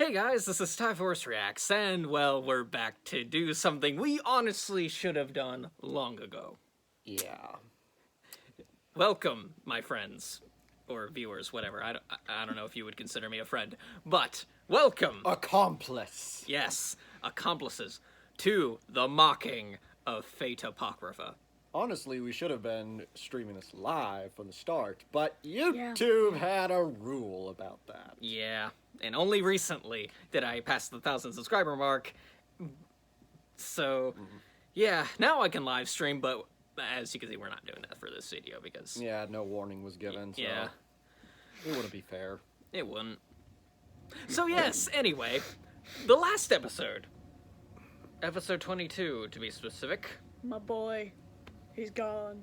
Hey guys, this is Tyforce Reacts, and well, we're back to do something we honestly should have done long ago. Yeah. Welcome, my friends, or viewers, whatever. I don't know if you would consider me a friend, but welcome, Accomplice. yes, accomplices, to the mocking of Fate Apocrypha. Honestly, we should have been streaming this live from the start, but YouTube had a rule about that. Yeah, and only recently did I pass the 1,000 subscriber mark, so yeah, now I can live stream, but as you can see, we're not doing that for this video because... Yeah, no warning was given, so yeah, it wouldn't be fair. it wouldn't. So yes, anyway, the last episode, episode 22 to be specific. My boy, he's gone.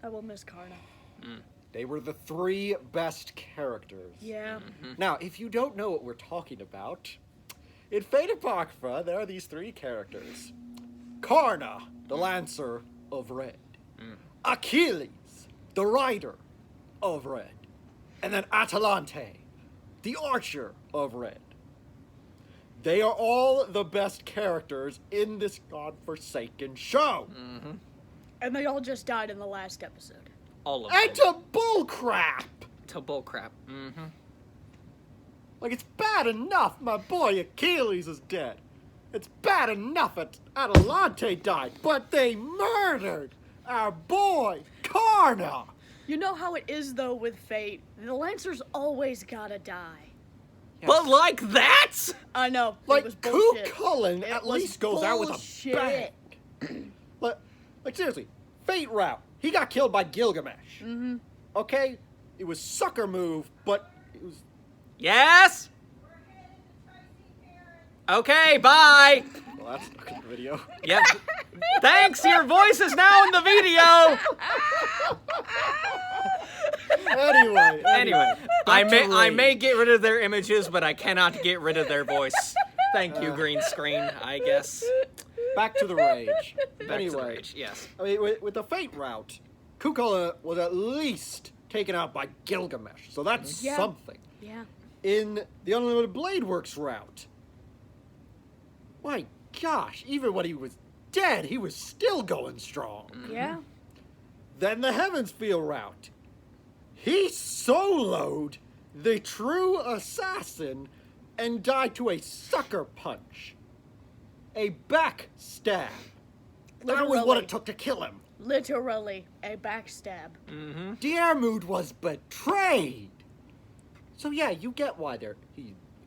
I will miss Karna. They were the three best characters. Yeah. Now, if you don't know what we're talking about, in Fate Apocrypha, there are these three characters. Karna, the Lancer of Red. Achilles, the Rider of Red. And then Atalante, the Archer of Red. They are all the best characters in this godforsaken show. And they all just died in the last episode. All of And them. to bullcrap! To bullcrap. Like, it's bad enough my boy Achilles is dead. It's bad enough that Atalante died, but they murdered our boy Karna! You know how it is, though, with Fate? The Lancers always gotta die. But like that? I know. Like, it was Ku bullshit. Cullen It at was least goes out with a bullshit. bang. like, seriously, Fate Route, he got killed by Gilgamesh. Okay? It was sucker move, but it was... Yes? Okay, bye! Well, that's not a good video. Yep. Thanks, your voice is now in the video! Anyway, I may get rid of their images, but I cannot get rid of their voice. Thank you, green screen, I guess. back to the rage. Back to the rage, yes. I mean, with the Fate Route, Ku Cullen was at least taken out by Gilgamesh, so that's something. Yeah. In the Unlimited Blade Works route, my gosh, even when he was dead, he was still going strong. Yeah. Then the Heavensfield route, he soloed the true assassin and died to a sucker punch. A backstab. That was what Literally. it took to kill him. Literally a backstab. Diarmuid was betrayed. So yeah, you get why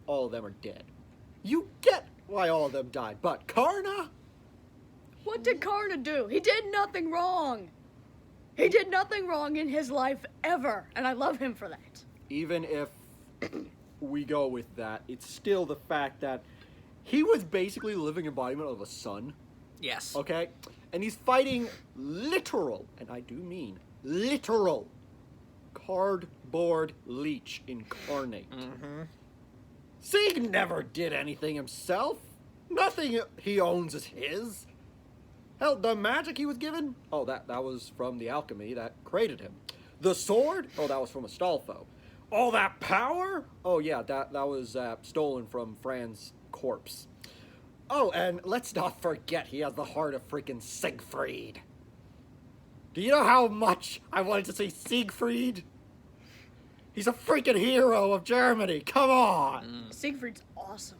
all of them are dead. You get why all of them died. But Karna? What did Karna do? He did nothing wrong. He did nothing wrong in his life ever, and I love him for that. Even if we go with that, it's still the fact that he was basically the living embodiment of a sun. Yes. Okay? And he's fighting literal, and I do mean literal, cardboard leech incarnate. Sieg never did anything himself. Nothing he owns is his. Hell, the magic he was given? Oh, that was from the alchemy that created him. The sword? Oh, that was from Astolfo. All that power? Oh, yeah, that was stolen from Fran's corpse. Oh, and let's not forget he has the heart of freaking Siegfried. Do you know how much I wanted to see Siegfried? He's a freaking hero of Germany. Come on. Siegfried's awesome.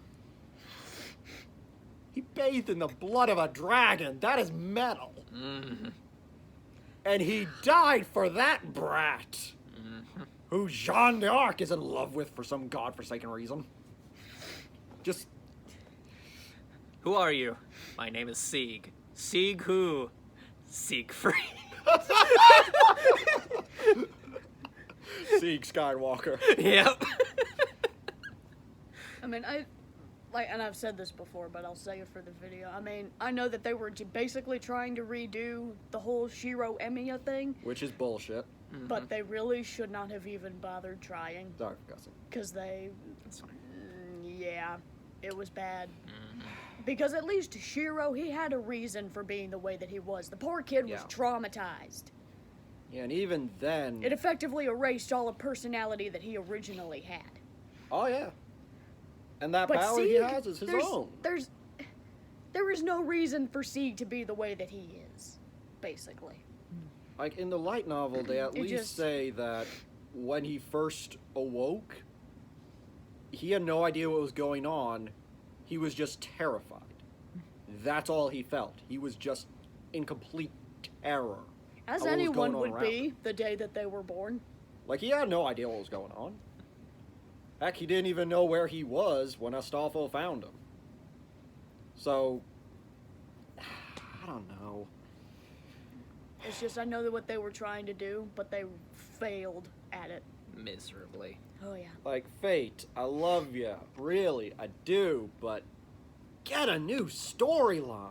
He bathed in the blood of a dragon. That is metal. And he died for that brat. Who Jeanne d'Arc is in love with for some godforsaken reason. Just... Who are you? My name is Sieg. Sieg who? Siegfried. Sieg Skywalker. Yep. I mean, and I've said this before, but I'll say it for the video. I mean, I know that they were basically trying to redo the whole Shiro Emiya thing. Which is bullshit. But they really should not have even bothered trying. Sorry for cussing. Because they... That's fine. Yeah, it was bad. Because at least Shiro, he had a reason for being the way that he was. The poor kid was traumatized. Yeah, and even then... It effectively erased all the personality that he originally had. Oh, yeah. And that But power he Sieg, has is his own. There is no reason for Sieg to be the way that he is, basically. Like, in the light novel, they at It least just- say that when he first awoke, he had no idea what was going on. He was just terrified. That's all he felt. He was just in complete terror. As of what was anyone going on would around be him. the day that they were born. Like, he had no idea what was going on. Heck, he didn't even know where he was when Astolfo found him. So, I don't know. It's just I know that what they were trying to do, but they failed at it. Miserably. Oh yeah. Like, Fate, I love you. Really, I do, but get a new storyline.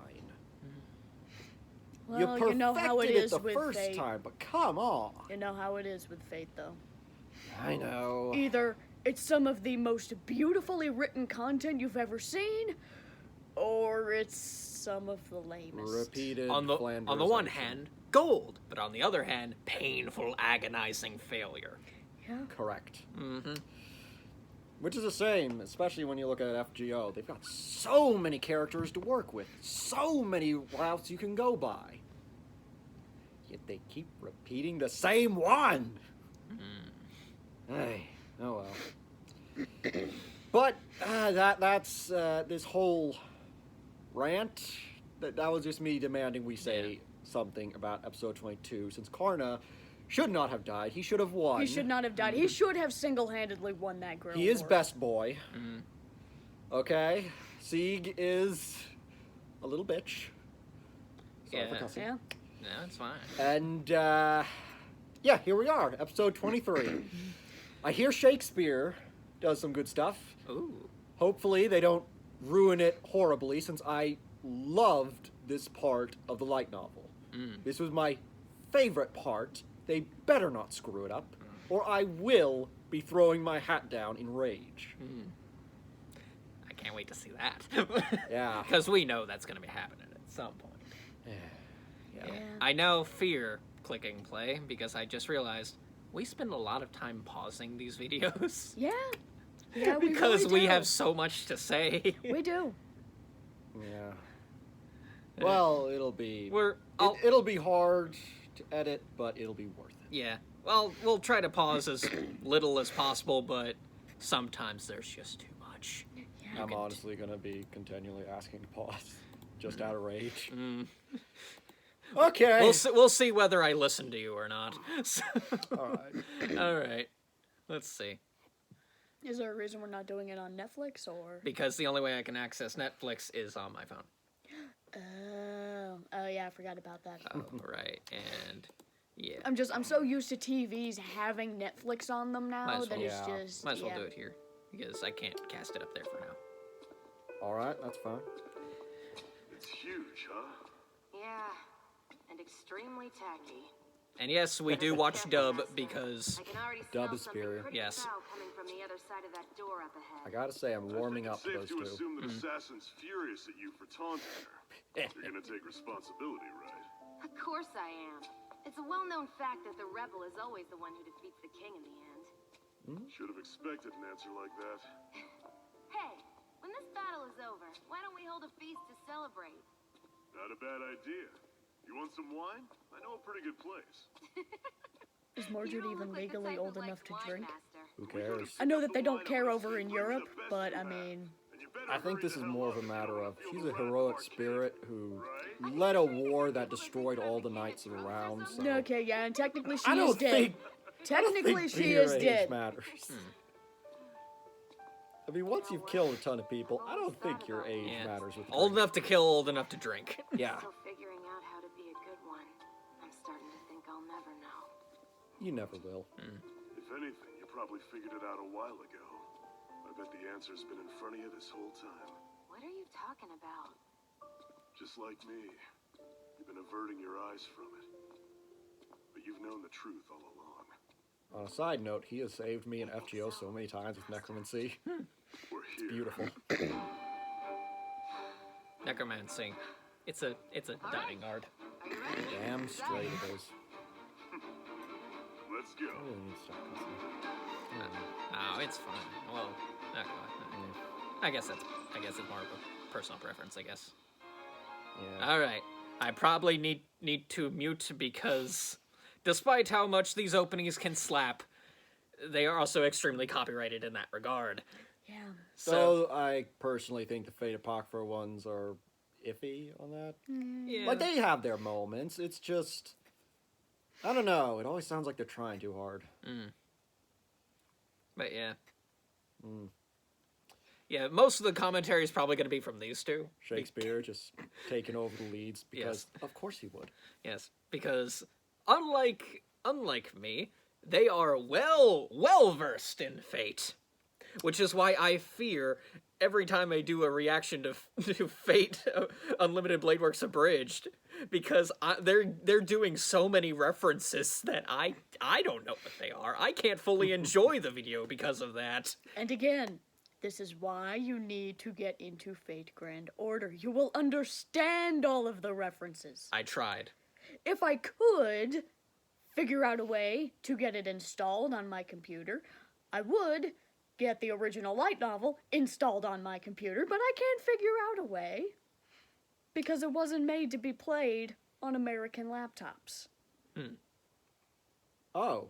Well, You you know how it perfected is the with first fate. time, but come on. You know how it is with fate, though. I know. Either it's some of the most beautifully written content you've ever seen, or it's some of the lamest. Repeated On the one Flanderization. hand, gold, but on the other hand, painful, agonizing failure. Yeah. Correct. Mm-hmm. Which is the same, especially when you look at FGO. They've got so many characters to work with, so many routes you can go by. Yet they keep repeating the same one. Hey, oh well. But that's this whole rant. That was just me demanding we say something about episode 22. Since Karna should not have died, he should have won. He should not have died. He should have single-handedly won that girl. He is war. best boy. Okay, Sieg is a little bitch. Sorry for Yeah. cussing. Yeah. No, it's fine. And yeah, here we are, episode 23. I hear Shakespeare does some good stuff. Ooh. Hopefully they don't ruin it horribly, since I loved this part of the light novel. This was my favorite part. They better not screw it up, or I will be throwing my hat down in rage. I can't wait to see that. Yeah. Because we know that's going to be happening at some point. Yeah. Yeah. I know fear clicking play because I just realized we spend a lot of time pausing these videos. Yeah. Yeah, we because really we do. have so much to say. We do. Yeah. Well, it'll be... I'll- It'll be hard to edit, but it'll be worth it. Yeah. Well, we'll try to pause as little as possible, but sometimes there's just too much. Yeah. I'm honestly gonna be continually asking to pause, just out of rage. Okay. We'll see whether I listen to you or not. All right. All right. Let's see. Is there a reason we're not doing it on Netflix, or? Because the only way I can access Netflix is on my phone. Oh yeah, I forgot about that. Oh, right. And yeah. I'm so used to TVs having Netflix on them now Might as that well. it's Yeah. just Might as well yeah. do it here because I can't cast it up there for now. All right, that's fine. It's huge, huh? Yeah, and extremely tacky. And yes, we do watch dub because I can already Dub smell is something superior. pretty Yes. foul coming from the other side of that door up ahead. I gotta say, I'm warming up I to think those it's safe to two. assume that Assassin's furious at you for taunting her. You're gonna take responsibility, right? Of course I am. It's a well-known fact that the rebel is always the one who defeats the king in the end. Should have expected an answer like that. Hey, when this battle is over, why don't we hold a feast to celebrate? Not a bad idea. You want some wine? I know a pretty good place. Is Mordred You don't even look like the legally type old who enough likes to wine, drink? Master. Who cares? I know that they don't care over in Europe, but I mean, And you better I think hurry this the is hell more up of a if you matter don't of feel she's the a wrath of heroic our king. spirit who Right? led a war that destroyed all the knights around. So okay, yeah, and technically she I don't is dead. think Technically, she your is age dead. matters. I mean, once you've killed a ton of people, I don't think your age yeah, matters with old drink. enough to kill, old enough to drink. Yeah, Still figuring out how to be a good one. I'm starting to think I'll never know. you never will. If anything, you probably figured it out a while ago. I bet the answer's been in front of you this whole time. What are you talking about? Just like me. You've been averting your eyes from it. But you've known the truth all along. On a side note, he has saved me in FGO so many times with necromancy. We're here. Beautiful. Necromancy. It's a dining art. Are you ready? Damn straight it is. Let's go. I really need to stop cussing. Oh, it's fine. Well, I guess it's more of a personal preference, I guess. Yeah. All right. I probably need to mute because despite how much these openings can slap, they are also extremely copyrighted in that regard. Yeah. So I personally think the Fate Apocrypha ones are iffy on that. Yeah. Like, they have their moments. It's just, I don't know. It always sounds like they're trying too hard. But yeah. Mm. Yeah, most of the commentary is probably going to be from these two. Shakespeare just taking over the leads because, of course, he would. Yes, because unlike me, they are well versed in Fate, which is why I fear every time I do a reaction to Fate Unlimited Blade Works Abridged, because they're doing so many references that I don't know what they are. I can't fully enjoy the video because of that. And again, this is why you need to get into Fate Grand Order. You will understand all of the references. I tried. If I could figure out a way to get it installed on my computer, I would get the original light novel installed on my computer, but I can't figure out a way because it wasn't made to be played on American laptops. Oh,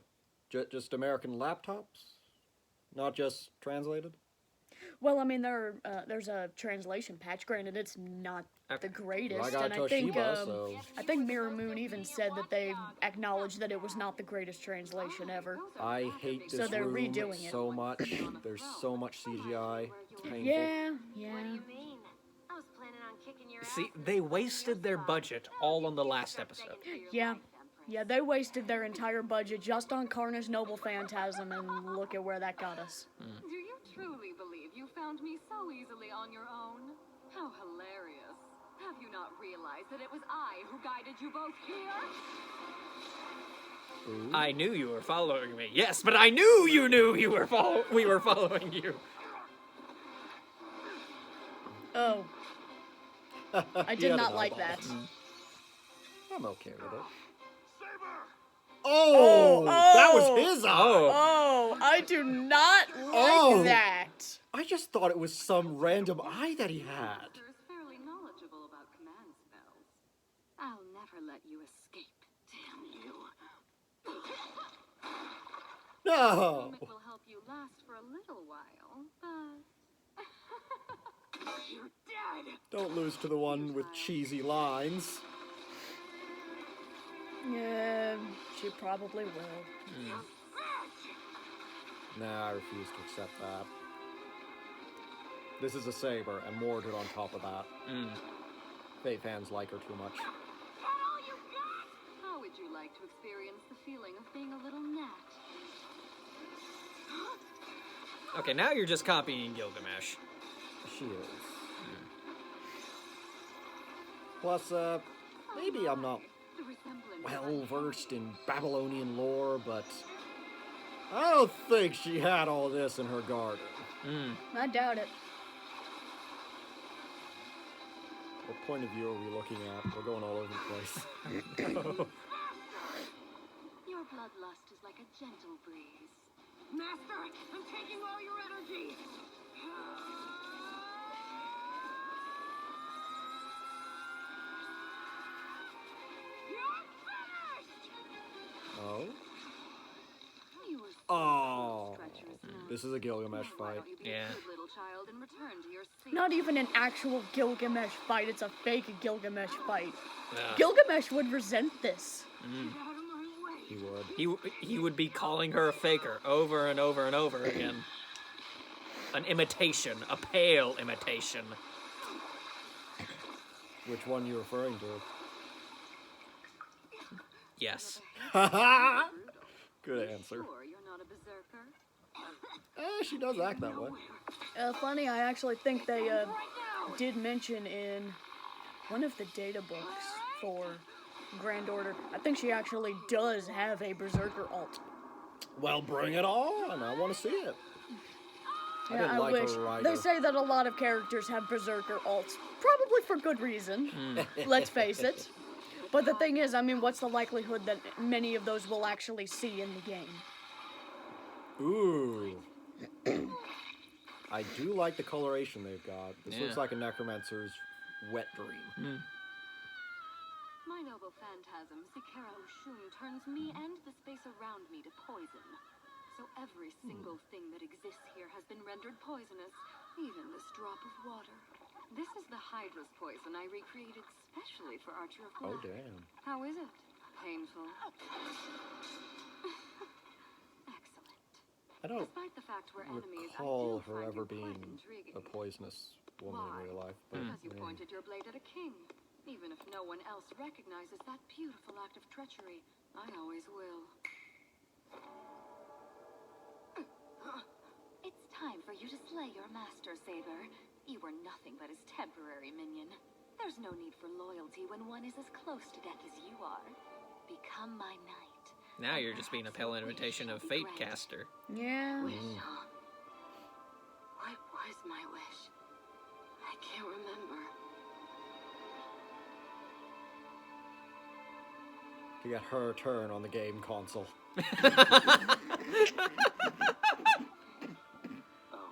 just American laptops? Not just translated? Well, I mean, there's a translation patch. Granted, it's not the greatest, Well, I got and Toshiba, so... I think Mirror Moon even said that they acknowledged that it was not the greatest translation ever. I hate this So they're room redoing it. so much. There's so much CGI. It's painful. Yeah. What do you mean? I was planning on kicking your See, ass they wasted their budget all on the last episode. Yeah. Yeah, they wasted their entire budget just on Carnage Noble Phantasm, and look at where that got us. Do you truly believe you found me so easily on your own? How hilarious. Have you not realized that it was I who guided you both here? I knew you were following me. Yes, but I knew you knew we were following you. Oh. I did Yeah, not the like eyeballs. that. I'm okay with it. Saber! Oh, that was his eye. Oh, I do not like Oh. that. I just thought it was some random eye that he had. Master is fairly knowledgeable about command spells. I'll never let you escape, damn you. No. It will help you last for a little while, but... You're dead! Don't lose to the one with cheesy lines. Yeah, she probably will. Nah, I refuse to accept that. This is a saber, and Mordred on top of that. Fate fans like her too much. How would you like to experience the feeling of being a little gnat? Okay, now you're just copying Gilgamesh. She is. Plus, maybe I'm not The resemblance well versed in Babylonian lore, but I don't think she had all this in her garden. I doubt it. What point of view are we looking at? We're going all over the place. Your bloodlust is like a gentle breeze. Master, I'm taking all your energy. Oh? You were Oh. treacherous now. This is a Gilgamesh Why fight. don't you be Yeah. a good little child and return to your seat? Not even an actual Gilgamesh fight, it's a fake Gilgamesh fight. Yeah. Gilgamesh would resent this. He would. He would be calling her a faker over and over and over again. An imitation, a pale imitation. Which one you referring to? Yes. Good answer. Sure, you're not a berserker. She does act that way. Funny, I actually think they did mention in one of the data books for Grand Order, I think she actually does have a berserker alt. Well, bring it on. I want to see it. I Yeah, didn't I like wish. her rider. They say that a lot of characters have berserker alts, probably for good reason. Let's face it. But the thing is, I mean, what's the likelihood that many of those we'll actually see in the game? Ooh. I do like the coloration they've got. This looks Yeah. like a necromancer's wet dream. My noble phantasm, Sikera Ushun, turns me and the space around me to poison. So every single thing that exists here has been rendered poisonous, even this drop of water. This is the Hydra's poison I recreated specially for Archer of Oh, Black. damn. How is it? Painful. Excellent. I don't Despite the fact we're enemies, I recall do her find ever you quite being intriguing. a poisonous woman Why? in real life. But, Because you yeah. pointed your blade at a king. Even if no one else recognizes that beautiful act of treachery, I always will. It's time for you to slay your master, Saber. You were nothing but his temporary minion. There's no need for loyalty when one is as close to death as you are. Become my knight. Now you're just being a pale invitation of Fate Caster. Yeah. Wish, huh? What was my wish? I can't remember. To get her turn on the game console. Oh.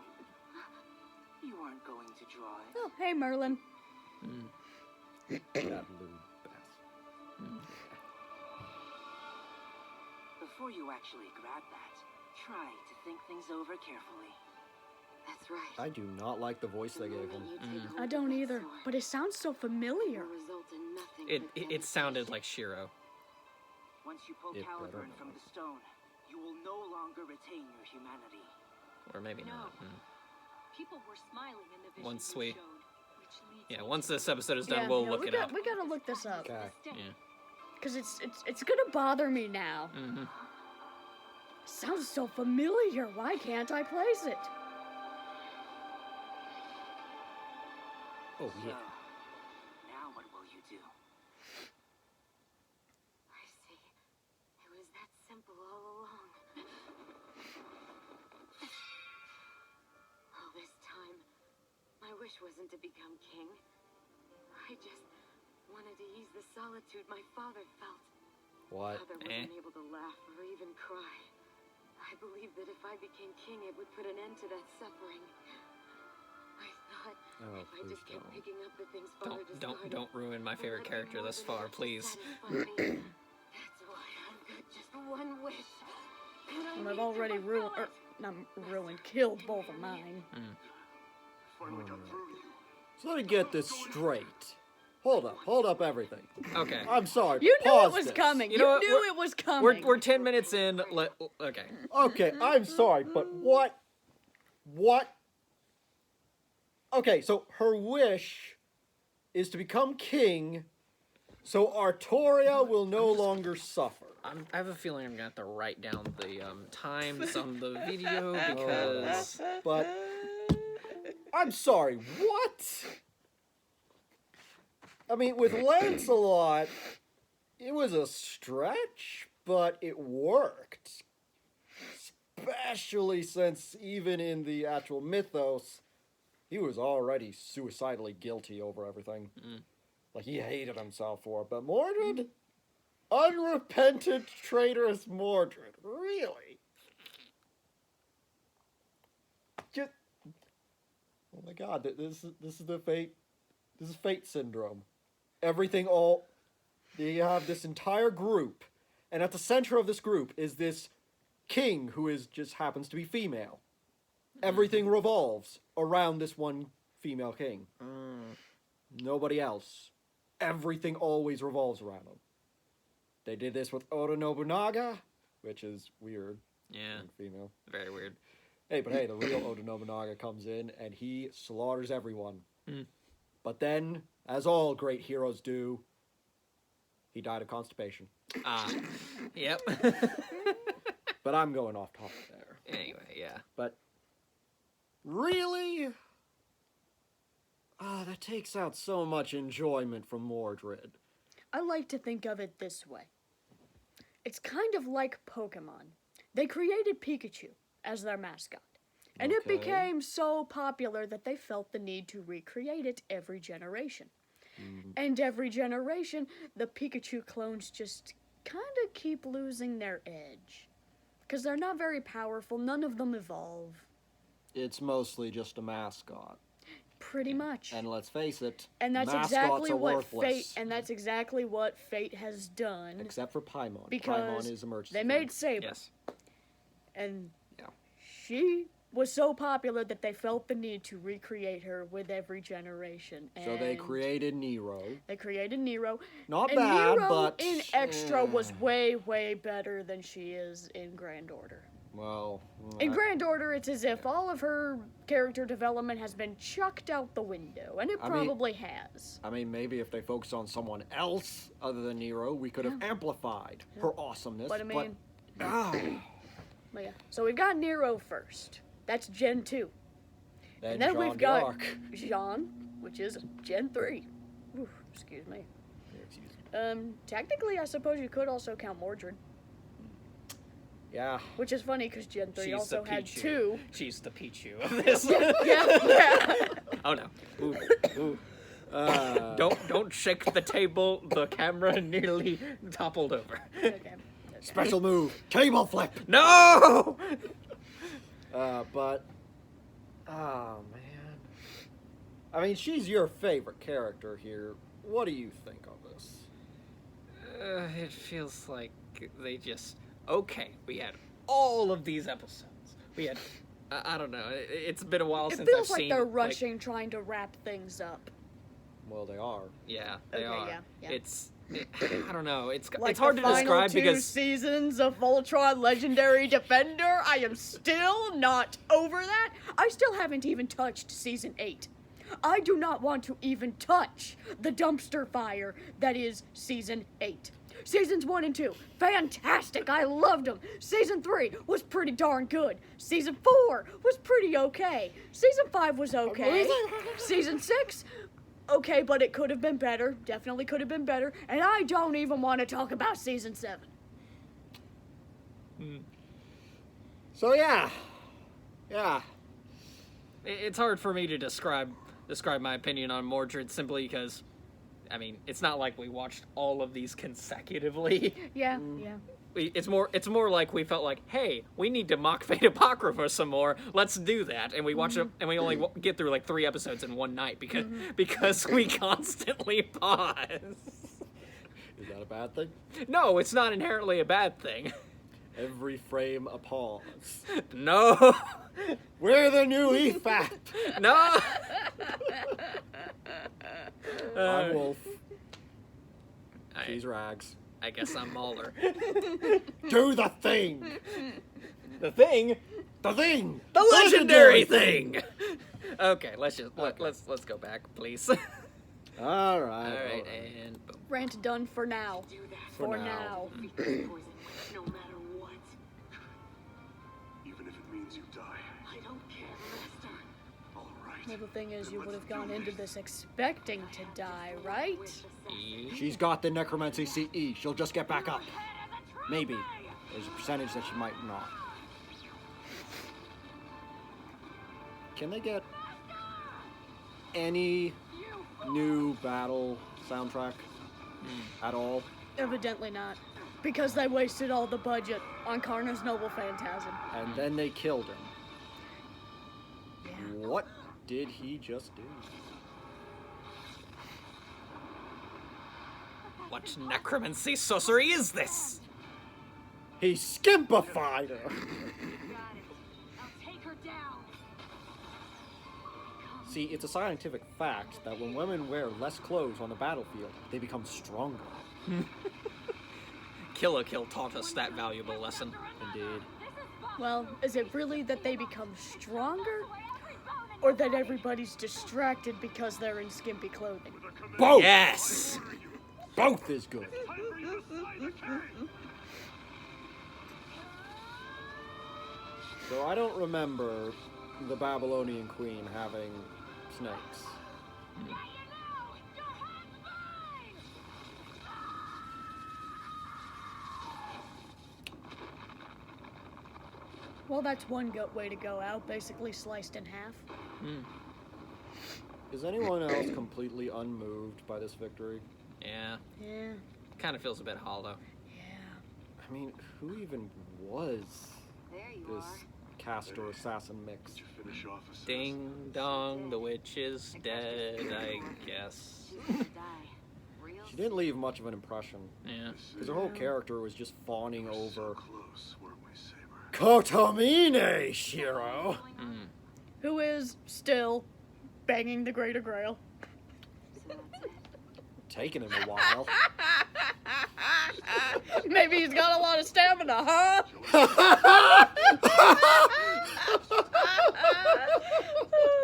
You aren't going to draw it. Oh, hey, Merlin. That lewd bastard. Before you actually grab that, try to think things over carefully. That's right. I do not like the voice they gave him. I don't either, but it sounds so familiar. Will result in nothing It but sounded devastation. like Shiro. Once you pull It better Caliburn not. from the stone, you will no longer retain your humanity. Or maybe No. not. People were smiling in the vision Once you we- showed, which leads Yeah, me once to this episode is done, Yeah, we'll yeah, look we it got- up. we gotta look this up. Okay. Yeah. Cause it's gonna bother me now. Mm-hmm. Sounds so familiar. Why can't I place it? Oh, So, yeah. now what will you do? I see. It was that simple all along. All this time, my wish wasn't to become king. I just wanted to ease the solitude my father felt. What? Father wasn't able to laugh or even cry. I believed that if I became king, it would put an end to that suffering. I thought Oh, if I please just kept don't. picking up the things father Don't ruin my favorite character thus far, please. That's why I've got just one wish. And I've already ruined, not ruined, killed both of mine. Finally got through to you. So let me get this straight. Hold up everything. Okay. I'm sorry. You knew pause it was this. coming. You You, know what? knew it was coming. We're 10 minutes in. Okay. Okay, I'm sorry, but what? Okay, so her wish is to become king, so Artoria will no longer suffer. I have a feeling I'm gonna have to write down the times on the video because But I'm sorry, what? I mean, with Lancelot, it was a stretch, but it worked. Especially since even in the actual mythos, he was already suicidally guilty over everything. Like, he hated himself for it. But Mordred? Unrepentant, traitorous Mordred. Really? Just... Oh my god, this is the fate... This is fate syndrome. Everything all... You have this entire group, and at the center of this group is this king who is just happens to be female. Everything revolves around this one female king. Nobody else. Everything always revolves around him. They did this with Oda Nobunaga, which is weird. yeah, Being female. very weird. Hey, but hey, the real Oda Nobunaga comes in and he slaughters everyone. But then, as all great heroes do, he died of constipation. Yep. But I'm going off topic there. Anyway, yeah. But really? That takes out so much enjoyment from Mordred. I like to think of it this way. It's kind of like Pokemon. They created Pikachu as their mascot. And it Okay. became so popular that they felt the need to recreate it every generation. And every generation, the Pikachu clones just kind of keep losing their edge. Because they're not very powerful, none of them evolve. it's mostly just a mascot. Pretty much. And let's face it, And that's mascots exactly are what worthless. Fate has done. Except for Paimon. Because Paimon is emergency. they made Saber. Yes. And Yeah. she was so popular that they felt the need to recreate her with every generation. And So they created Nero. They created Nero. Not And bad, Nero but in Extra was way, way better than she is in Grand Order. well, In Grand Order, it's as if all of her character development has been chucked out the window, and it I mean- probably has. I mean, maybe if they focused on someone else other than Nero, we could have amplified her awesomeness. But I mean, ah, but yeah. So we've got Nero first. That's Gen 2. then And then Jean we've got d'Arc. Jean, which is Gen 3. Oof, excuse me. Technically, I suppose you could also count Mordred, Yeah. which is funny because Gen 3 She's also the had Pichu. 2. She's the Pichu of this. Yeah. Oh no. Ooh. Don't shake the table. The camera nearly toppled over. Okay. Special move. Table flip. No! But, oh man. I mean, she's your favorite character here. What do you think of this? It feels like they just... Okay, we had all of these episodes. We had... I don't know. It's been a while It since feels I've like seen... they're rushing, trying to wrap things up. Well, they are. Yeah, they Okay, are. yeah. I don't know. It's Like hard the to final describe 2 because... seasons of Voltron Legendary Defender, I am still not over that. I still haven't even touched Season 8. I do not want to even touch the dumpster fire that is Season 8. Seasons 1 and 2, fantastic, I loved them. Season 3 was pretty darn good. Season 4 was pretty okay. Season 5 was okay. Season 6, okay, but it could have been better. Definitely could have been better. And I don't even want to talk about Season 7. So yeah. It's hard for me to describe my opinion on Mordred simply because... I mean, it's not like we watched all of these consecutively. Yeah. It's more like we felt like, hey, we need to mock Fate Apocrypha some more. Let's do that, and we watch it, and we only get through like 3 episodes in one night because we constantly pause. Is that a bad thing? No, it's not inherently a bad thing. Every frame a pause. No, We're the new EFAP. no. I'm Wolf. I, She's Rags. I guess I'm Mauler. Do the thing. The thing. The thing. The legendary thing. Okay, let's go back, please. All right. All right, and boom. Rant done for now. Do that. For now. now. Defeat the poison, no matter what. Even if it means you die. I don't care, Master. All right. Well, the thing is, Then you would let's have gone do into this. this expecting to die, right? She's got the necromancy CE. She'll just get back up. Maybe. There's a percentage that she might not. Can they get any new battle soundtrack at all? Evidently not. Because they wasted all the budget on Karna's Noble Phantasm. And then they killed him. Yeah. What did he just do? What necromancy sorcery is this? He skimpified her. Got it. I'll take her down. See, it's a scientific fact that when women wear less clothes on the battlefield, they become stronger. Kill la Kill taught us that valuable lesson. Indeed. Well, is it really that they become stronger? Or that everybody's distracted because they're in skimpy clothing? Both! Yes! Both is good. So I don't remember the Babylonian queen having snakes. Well, that's one way to go out, basically sliced in half. Is anyone else completely unmoved by this victory? Yeah, Yeah, kind of feels a bit hollow. yeah. I mean, who even was There you this are. caster assassin mix. Did you finish off a Ding dong, the witch is dead, I guess. She didn't die. Real She didn't leave much of an impression. Yeah. Because her whole character was just fawning so over close, weren't we, Saber? Kotomine, Shiro! Who is still banging the Greater Grail. So that's it. Taking him a while. Maybe he's got a lot of stamina, huh?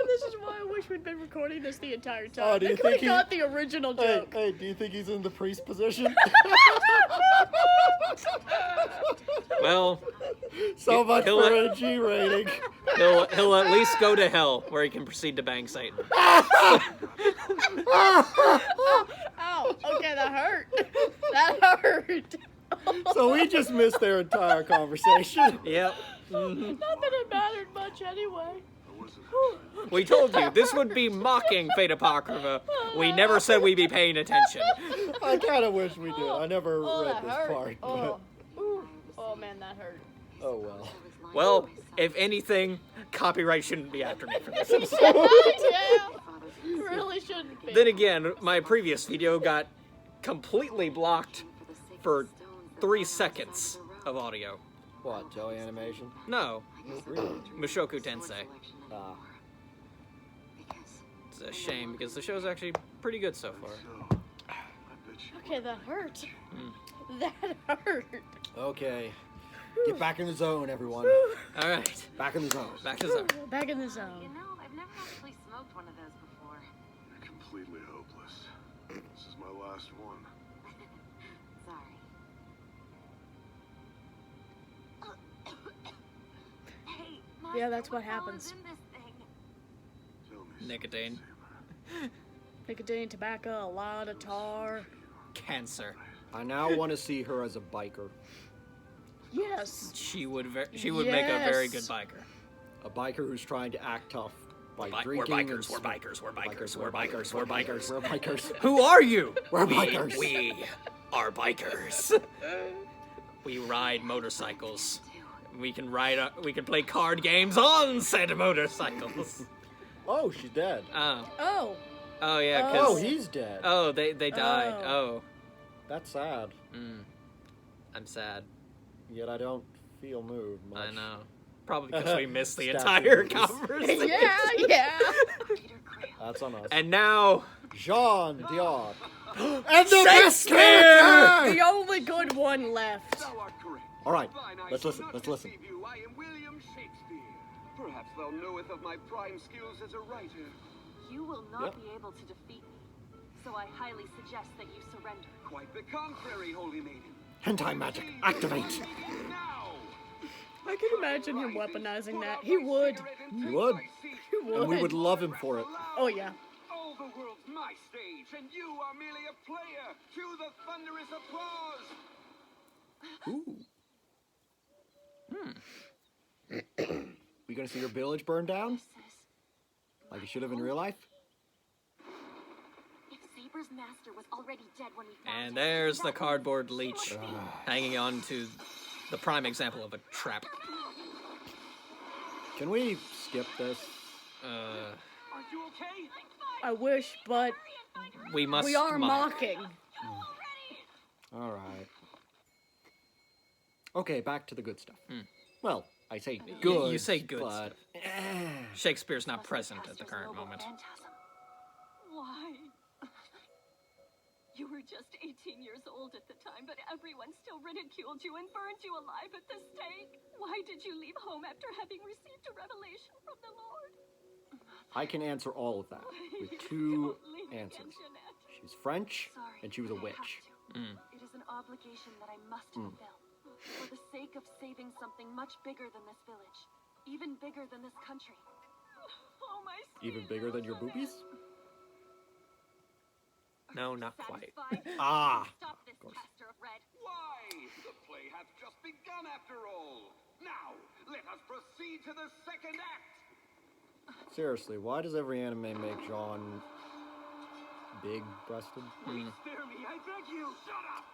This is why I wish we'd been recording this the entire time. Oh, do you I could have think he- got the original Hey, joke. hey, do you think he's in the priest position? Well, So much He'll- for a G rating. he'll at least go to hell, where he can proceed to bang Satan. Ow! Okay, that hurt. That hurt. So we just missed their entire conversation. Yep. Not that it mattered much anyway. I wasn't. We told you, this would be mocking Fate Apocrypha. We never said we'd be paying attention. I kind of wish we did. I never Oh, read that this hurt. part. Oh. Ooh. Oh man, that hurt. But, oh well. Well, if anything, copyright shouldn't be after me for this episode. Yeah, really shouldn't be. Then again, my previous video got completely blocked for 3 seconds of audio. What, Joey Animation? No, Really? Mushoku Tensei. Ah. It's a shame because the show's actually pretty good so far. So, I bet you. Okay, that hurt. That hurt. Okay. Get back in the zone, everyone. All right, Back in the zone. back to the Back in the You zone. know, I've never actually smoked one of those before. You're completely hopeless. This is my last one. Sorry. Hey, Yeah, Master, that's what the hell happens. is in this thing? Tell me, Nicotine. Saber. Nicotine, tobacco, a lot of tar. Cancer. I now want to see her as a biker. Yes. She would make a very good Yes. biker. A biker who's trying to act tough by We're drinking. bikers, and we're smoking. bikers, we're bikers, we're bikers, we're bikers. We're bikers. Who are you? We're we, bikers. We are bikers. We ride motorcycles. We can play card games on said motorcycles. Oh, she's dead. Oh. Oh yeah, Oh, 'cause he's dead. they died. Oh, That's sad. I'm sad. Yet I don't feel moved much. I know. Probably because we missed the Statue entire movies. conversation. Yeah. That's on us. And now, Jean Dior. And the best Shakespeare! character! The only good one left. Thou art correct. All right, Thine eyes let's do listen. not Let's listen. deceive you. I am William Shakespeare. Perhaps thou knoweth of my prime skills as a writer. You will not Yep. be able to defeat me. So I highly suggest that you surrender. Quite the contrary, holy maiden. Hentai magic, activate. Now! I can imagine him weaponizing that. He would. He would. He would. And we would love him for it. Oh yeah. All the world's my stage, and you are merely a player. Cue the thunderous applause. Ooh. We gonna see your village burn down? Like it should have in real life? If Saber's master was already dead when we found him, and there's that the means cardboard he leech must be- hanging on to the prime example of a trap. Can we skip this? Are you okay? I wish, but We must. we are mock. mocking. All right. Okay, back to the good stuff. Well, I say good. You say good but Shakespeare's not Was the present at the master's current noble moment. phantasm. Why? You were just 18 years old at the time, but everyone still ridiculed you and burned you alive at the stake. Why did you leave home after having received a revelation from the Lord? I can answer all of that with Please two don't leave me answers. again, Jeanette. She's French, Sorry, and she was a but I have witch. to. It is an obligation that I must fulfill. For the sake of saving something much bigger than this village. Even bigger than this country. Oh, my Even sweet bigger than your little boobies? No, not quite. Satisfied? Ah. Stop this, caster of red. Why? The play hath just begun after all. Now, let us proceed to the second act. Seriously, why does every anime make Jean big-breasted? Spare me, I beg you. Shut up.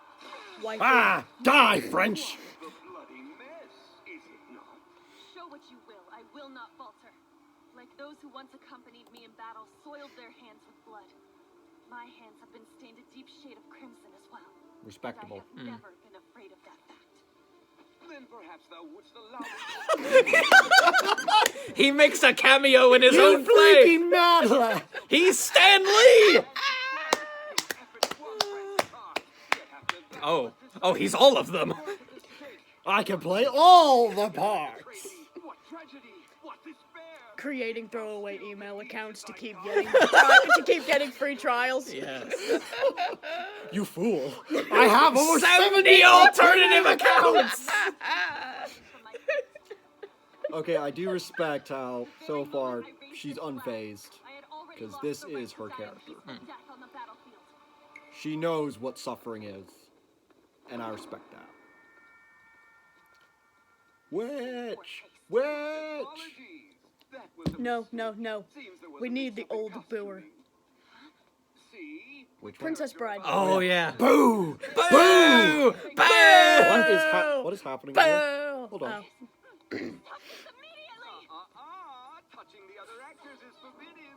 Why? Ah! Die, French! The bloody mess, is it not? Show Throw what you will, I will not falter. Like those who once accompanied me in battle soiled their hands with blood. My hands have been stained a deep shade of crimson as well. Respectable. And I have never been afraid of that fact. Then perhaps thou wouldst allow me. He makes a cameo in his own play. Freaking mad. He's Stan Lee. Oh, he's all of them. I can play all the parts. What tragedy! What despair! Creating throwaway email accounts to keep getting free trials. Yes. You fool. I have over 70 alternative accounts. Okay, I do respect how, so far, she's unfazed. Because this is her character. She knows what suffering is. And I respect that. Witch! Witch! No. We need the old booer. Which one? Princess Bride. Oh yeah. Boo! Boo! Boo! What is happening Boo! here? Hold on. Oh. Touching the other actors is forbidden.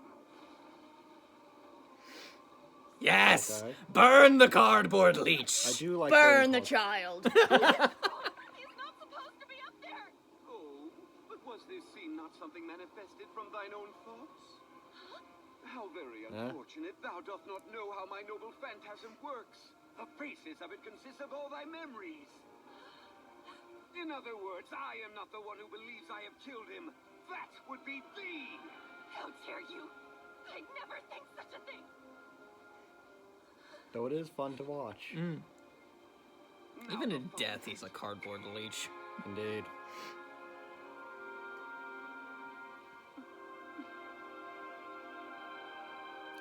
Yes. Okay. Burn the cardboard leech. I do like Burn the Harry child. He's not supposed to be up there! Oh, but was this scene not something manifested from thine own thoughts? How very unfortunate thou doth not know how my noble phantasm works. The basis of it consists of all thy memories. In other words, I am not the one who believes I have killed him. That would be thee! How dare you! I'd never think such a thing! Though it is fun to watch. Even in death, he's a cardboard leech. Indeed.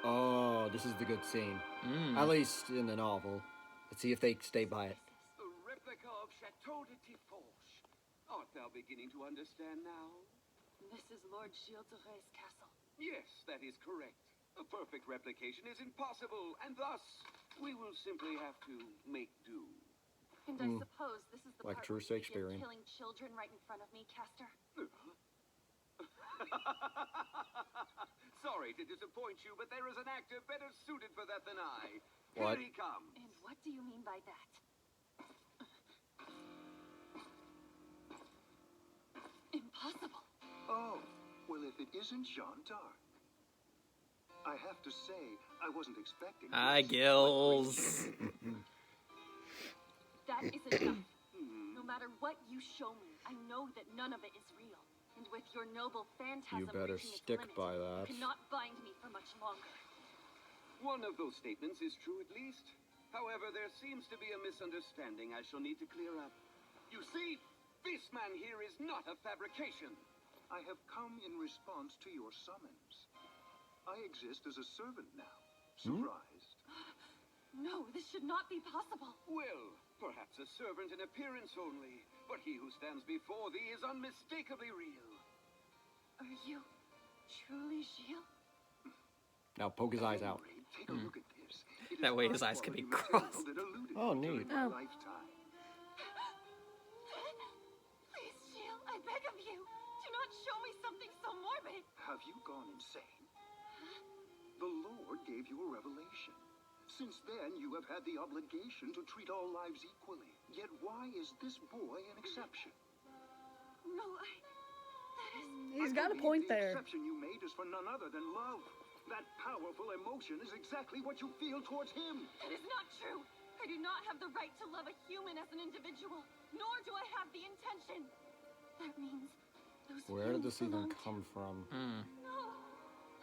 Oh, this is the good scene. At least in the novel. Let's see if they stay by it. The replica of Chateau de Tiforche. Art thou beginning to understand now? This is Lord Gilles de Ray's castle. Yes, that is correct. A perfect replication is impossible, and thus we will simply have to make do. And I suppose this is the Like part true where you begin Shakespearean. killing children right in front of me, Castor. Sorry to disappoint you, but there is an actor better suited for that than I. What? Here he comes. And what do you mean by that? Impossible. Oh, well, if it isn't Jeanne d'Arc. I have to say, I wasn't expecting Hi, this. Gills. That isn't enough. No matter what you show me, I know that none of it is real. And with your noble phantasm You better reaching its stick limit, by that. you cannot bind me for much longer. One of those statements is true at least. However, there seems to be a misunderstanding I shall need to clear up. You see, this man here is not a fabrication. I have come in response to your summons. I exist as a servant now. Surprised? No, this should not be possible. Well, perhaps a servant in appearance only, but he who stands before thee is unmistakably real. Are you truly Gilles? Now poke his eyes out. Anyway, take a look at this. It That is way his eyes can be high-quality crossed. material that eluded Oh, me neat. during my Oh. lifetime. Please, Gilles, I beg of you. Do not show me something so morbid. Have you gone insane? The Lord gave you a revelation. Since then, you have had the obligation to treat all lives equally. Yet why is this boy an exception? No, that is... He's got a point The there. exception you made is for none other than love. That powerful emotion is exactly what you feel towards him. That is not true. I do not have the right to love a human as an individual, nor do I have the intention. That means those Where did this even feelings come belong from? No,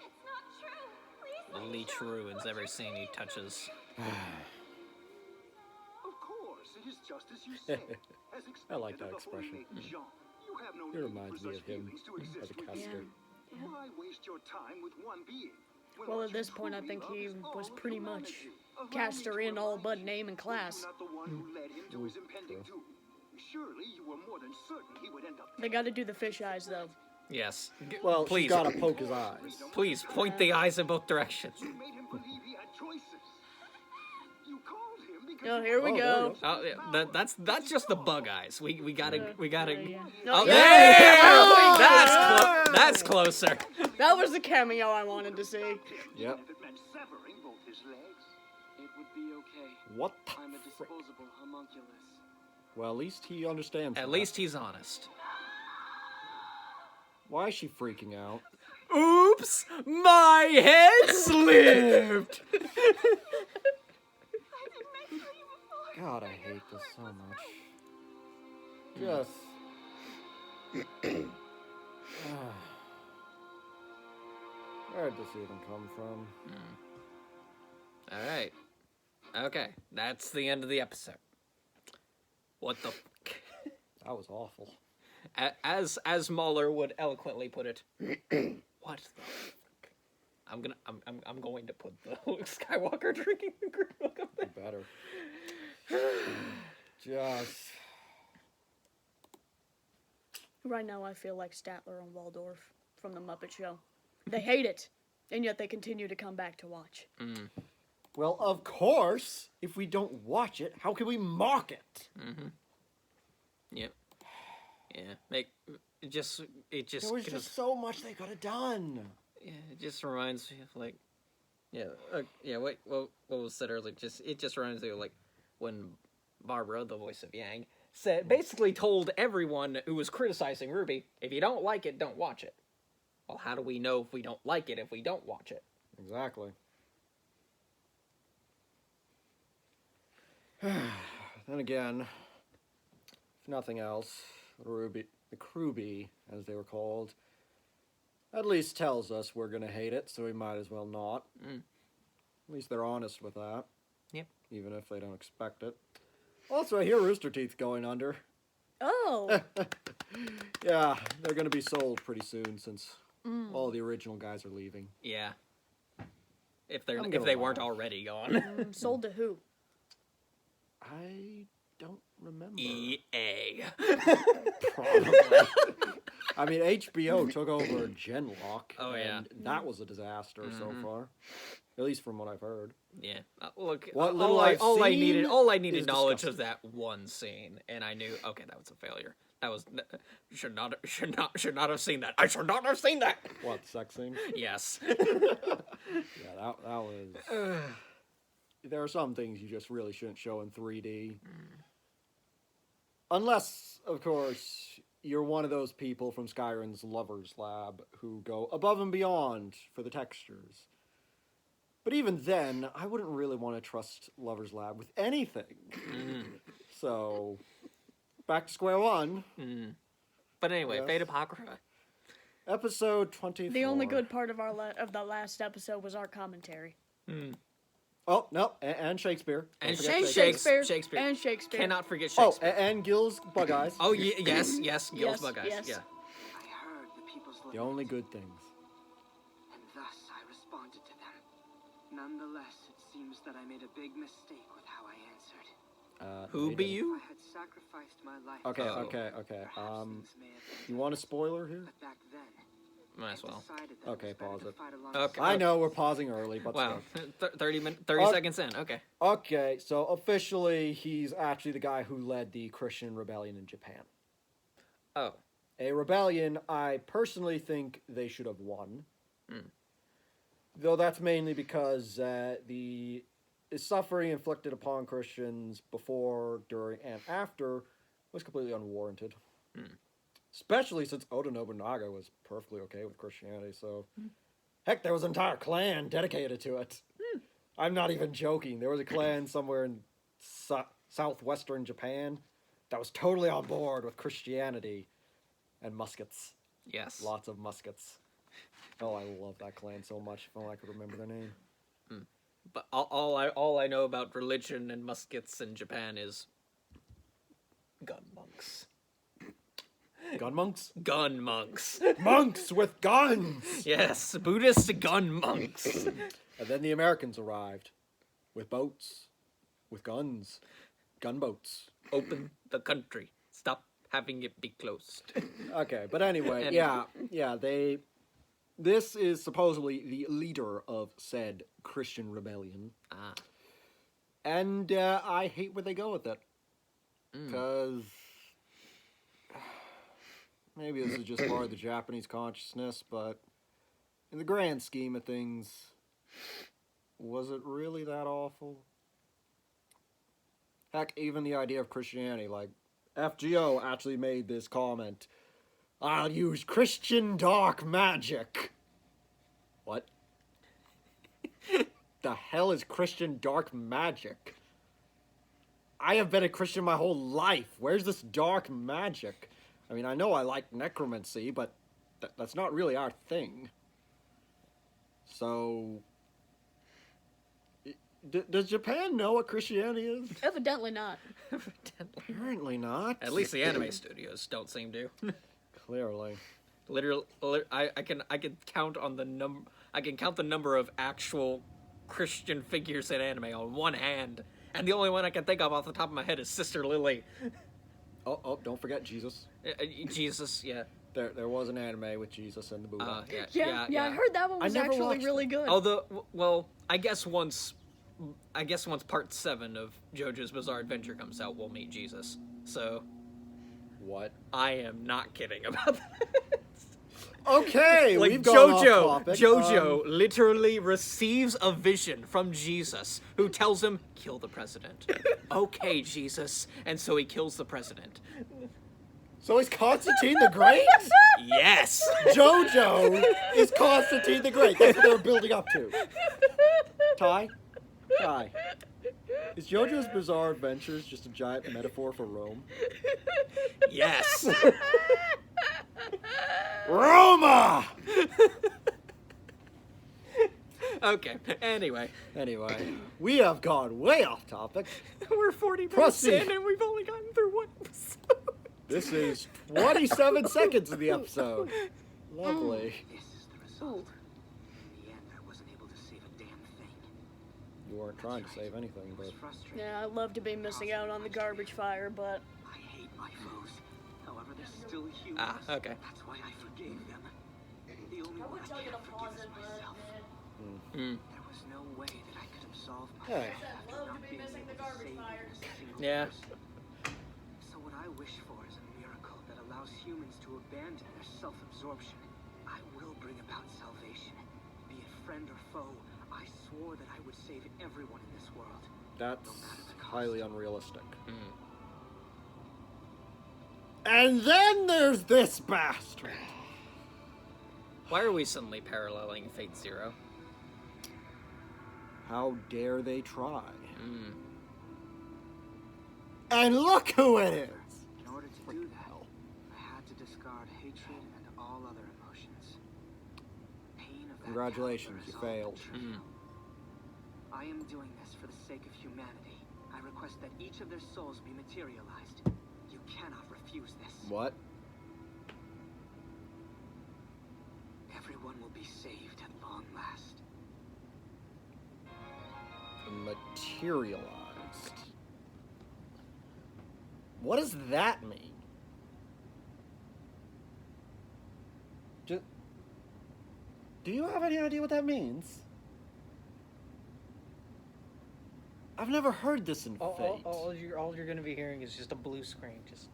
it's not true. Please The let me leech know ruins what every you're scene he saying. touches. Of course, it is just as you say. As I like expected that of the holy expression. maiden Jean. You have no It need reminds for me such of him feelings to as exist a with caster. you. Why waste your time with one being? when Well, what at you this point, I truly think love he is all was of pretty much humanity. Allow me Castor to in all remind but you, name and was class. you not the one who led him to his impending doom? Surely you were more than certain he would end up They gotta do the fish eyes, though. Yes. Well, please, she's gotta poke his eyes. please point the eyes in both directions. You made him believe he had choices. You called him because Oh, here we Oh, there go. we go. Oh, yeah, that's just the bug eyes. We gotta. Yeah. Oh, Yeah. that's closer. That was the cameo I wanted to see. Yep. If it meant severing both his legs. It would be okay. What the I'm a frick? disposable homunculus. Well, at least he understands. At that. least he's honest. Why is she freaking out? Oops, my head slipped. God, I hate this so much. Just. Where did this even come from? All right. Okay, that's the end of the episode. What the? That was awful. As Mahler would eloquently put it, what the? I'm going to put the Luke Skywalker drinking the green milk up there. You better. Just. Right now, I feel like Statler and Waldorf from The Muppet Show. They hate it, and yet they continue to come back to watch. Well, of course, if we don't watch it, how can we mock it? Yep. Yeah. It just. There was just so much they could have done. Yeah, it just reminds me of like. Yeah. What was said earlier? It just reminds me of like when Barbara, the voice of Yang, basically told everyone who was criticizing Ruby, if you don't like it, don't watch it. Well, how do we know if we don't like it if we don't watch it? Exactly. Then again, if nothing else, the Kruby, as they were called, at least tells us we're gonna hate it, so we might as well not. At least they're honest with that. Yep. Even if they don't expect it. Also, I hear Rooster Teeth's going under. Oh! Yeah, they're gonna be sold pretty soon since all the original guys are leaving. Yeah. If I'm they gonna weren't laugh. already gone. Sold to who? I don't remember. EA. Probably. I mean, HBO took over Genlock. Oh, yeah. And that was a disaster so far. At least from what I've heard. Yeah. Look, What little I've all I seen needed is knowledge disgusting. was that one scene, and I knew, okay, that was a failure. That was should not have seen that. I should not have seen that. What, sex scene? Yes. Yeah, that was... There are some things you just really shouldn't show in 3D. Unless, of course, you're one of those people from Skyrim's Lovers Lab who go above and beyond for the textures. But even then, I wouldn't really want to trust Lovers Lab with anything. So, back to square one. But anyway, Yes. Fate Apocrypha. Episode 24. The only good part of of the last episode was our commentary. Oh, no, and Shakespeare. Don't And forget And Shakespeare. Shakespeare. And Shakespeare. Cannot forget Oh, Shakespeare. and Gil's Bug Eyes. Oh, yes, Gil's Yes, Bug Eyes. yes. Yeah. I heard the people's The only good things. and thus I responded to them. Nonetheless, it seems that I made a big mistake with how I answered. Who they be didn't. you? I had sacrificed my life. Okay, Oh. okay. Perhaps things may have been You want a spoiler here? But back then, Might as well. decided that Okay, it was better pause to it. fight Okay. alongside I know we're pausing early, but Wow. still. 30 seconds in. Okay. Okay, so officially he's actually the guy who led the Christian rebellion in Japan. Oh. A rebellion I personally think they should have won. Though that's mainly because the suffering inflicted upon Christians before, during, and after was completely unwarranted. Especially since Oda Nobunaga was perfectly okay with Christianity, so... Heck, there was an entire clan dedicated to it. I'm not even joking. There was a clan somewhere in southwestern Japan that was totally on board with Christianity and muskets. Yes. Lots of muskets. Oh, I love that clan so much. If only I could remember their name. But all I know about religion and muskets in Japan is gun monks. Gun monks? Gun monks. Monks with guns! Yes, Buddhist gun monks. And then the Americans arrived. With boats. With guns. Gunboats. Open the country. Stop having it be closed. Okay, but anyway, And- this is supposedly the leader of said Christian rebellion. And I hate where they go with it. Because maybe this is just part of the Japanese consciousness, but in the grand scheme of things, was it really that awful? Heck, even the idea of Christianity, like, FGO actually made this comment, "I'll use Christian dark magic." What? The hell is Christian dark magic? I have been a Christian my whole life. Where's this dark magic? I mean, I know I like necromancy, but that's not really our thing. So, does Japan know what Christianity is? Evidently not. Apparently not. At least the anime studios don't seem to. Clearly. Literally, I can count on the count the number of actual Christian figures in anime on one hand, and the only one I can think of off the top of my head is Sister Lily. Oh, don't forget Jesus. Jesus, yeah. There was an anime with Jesus and the Buddha. Yeah, I heard that one was never actually watched really good. Well, I guess once part 7 of JoJo's Bizarre Adventure comes out, we'll meet Jesus. So, What? I am not kidding about that. Okay, Like we've gone off topic. JoJo literally receives a vision from Jesus, who tells him, "Kill the president." Okay, Jesus, and so he kills the president. So is Constantine the Great? Yes. JoJo is Constantine the Great. That's what they're building up to. Ty? Is JoJo's Bizarre Adventures just a giant metaphor for Rome? Yes. Roma! Okay. Anyway, we have gone way off topic. we're 40 minutes Proceed. in, and we've only gotten through one episode. This is 27 seconds of the episode. Lovely. This is the result. In the end, I wasn't able to save a damn thing. You weren't trying to save anything, It but... was frustrating. Yeah, I'd love to be missing out on the garbage fire, but I hate my foes. However, they're still humans. Ah, okay. That's why I forgave them. The only one I can't forgive is myself. There was no way that I could absolve myself Hey. after not being able to save even a single Yeah. person. So what I wish for is a miracle that allows humans to abandon their self-absorption. I will bring about salvation. Be it friend or foe, I swore that I would save everyone in this world. That's highly unrealistic. Mm. And then there's this bastard. Why are we suddenly paralleling Fate Zero? How dare they try? Mm. And look who it is! In order to do that, I had to discard hatred and all other emotions. Pain of that Congratulations, caliber is you all failed. trivial. I am doing this for the sake of humanity. I request that each of their souls be materialized. You cannot refuse this. What? Everyone will be saved at long last. Materialized. What does that mean? Do you have any idea what that means? I've never heard this in Fate. All you're gonna be hearing is just a blue screen, just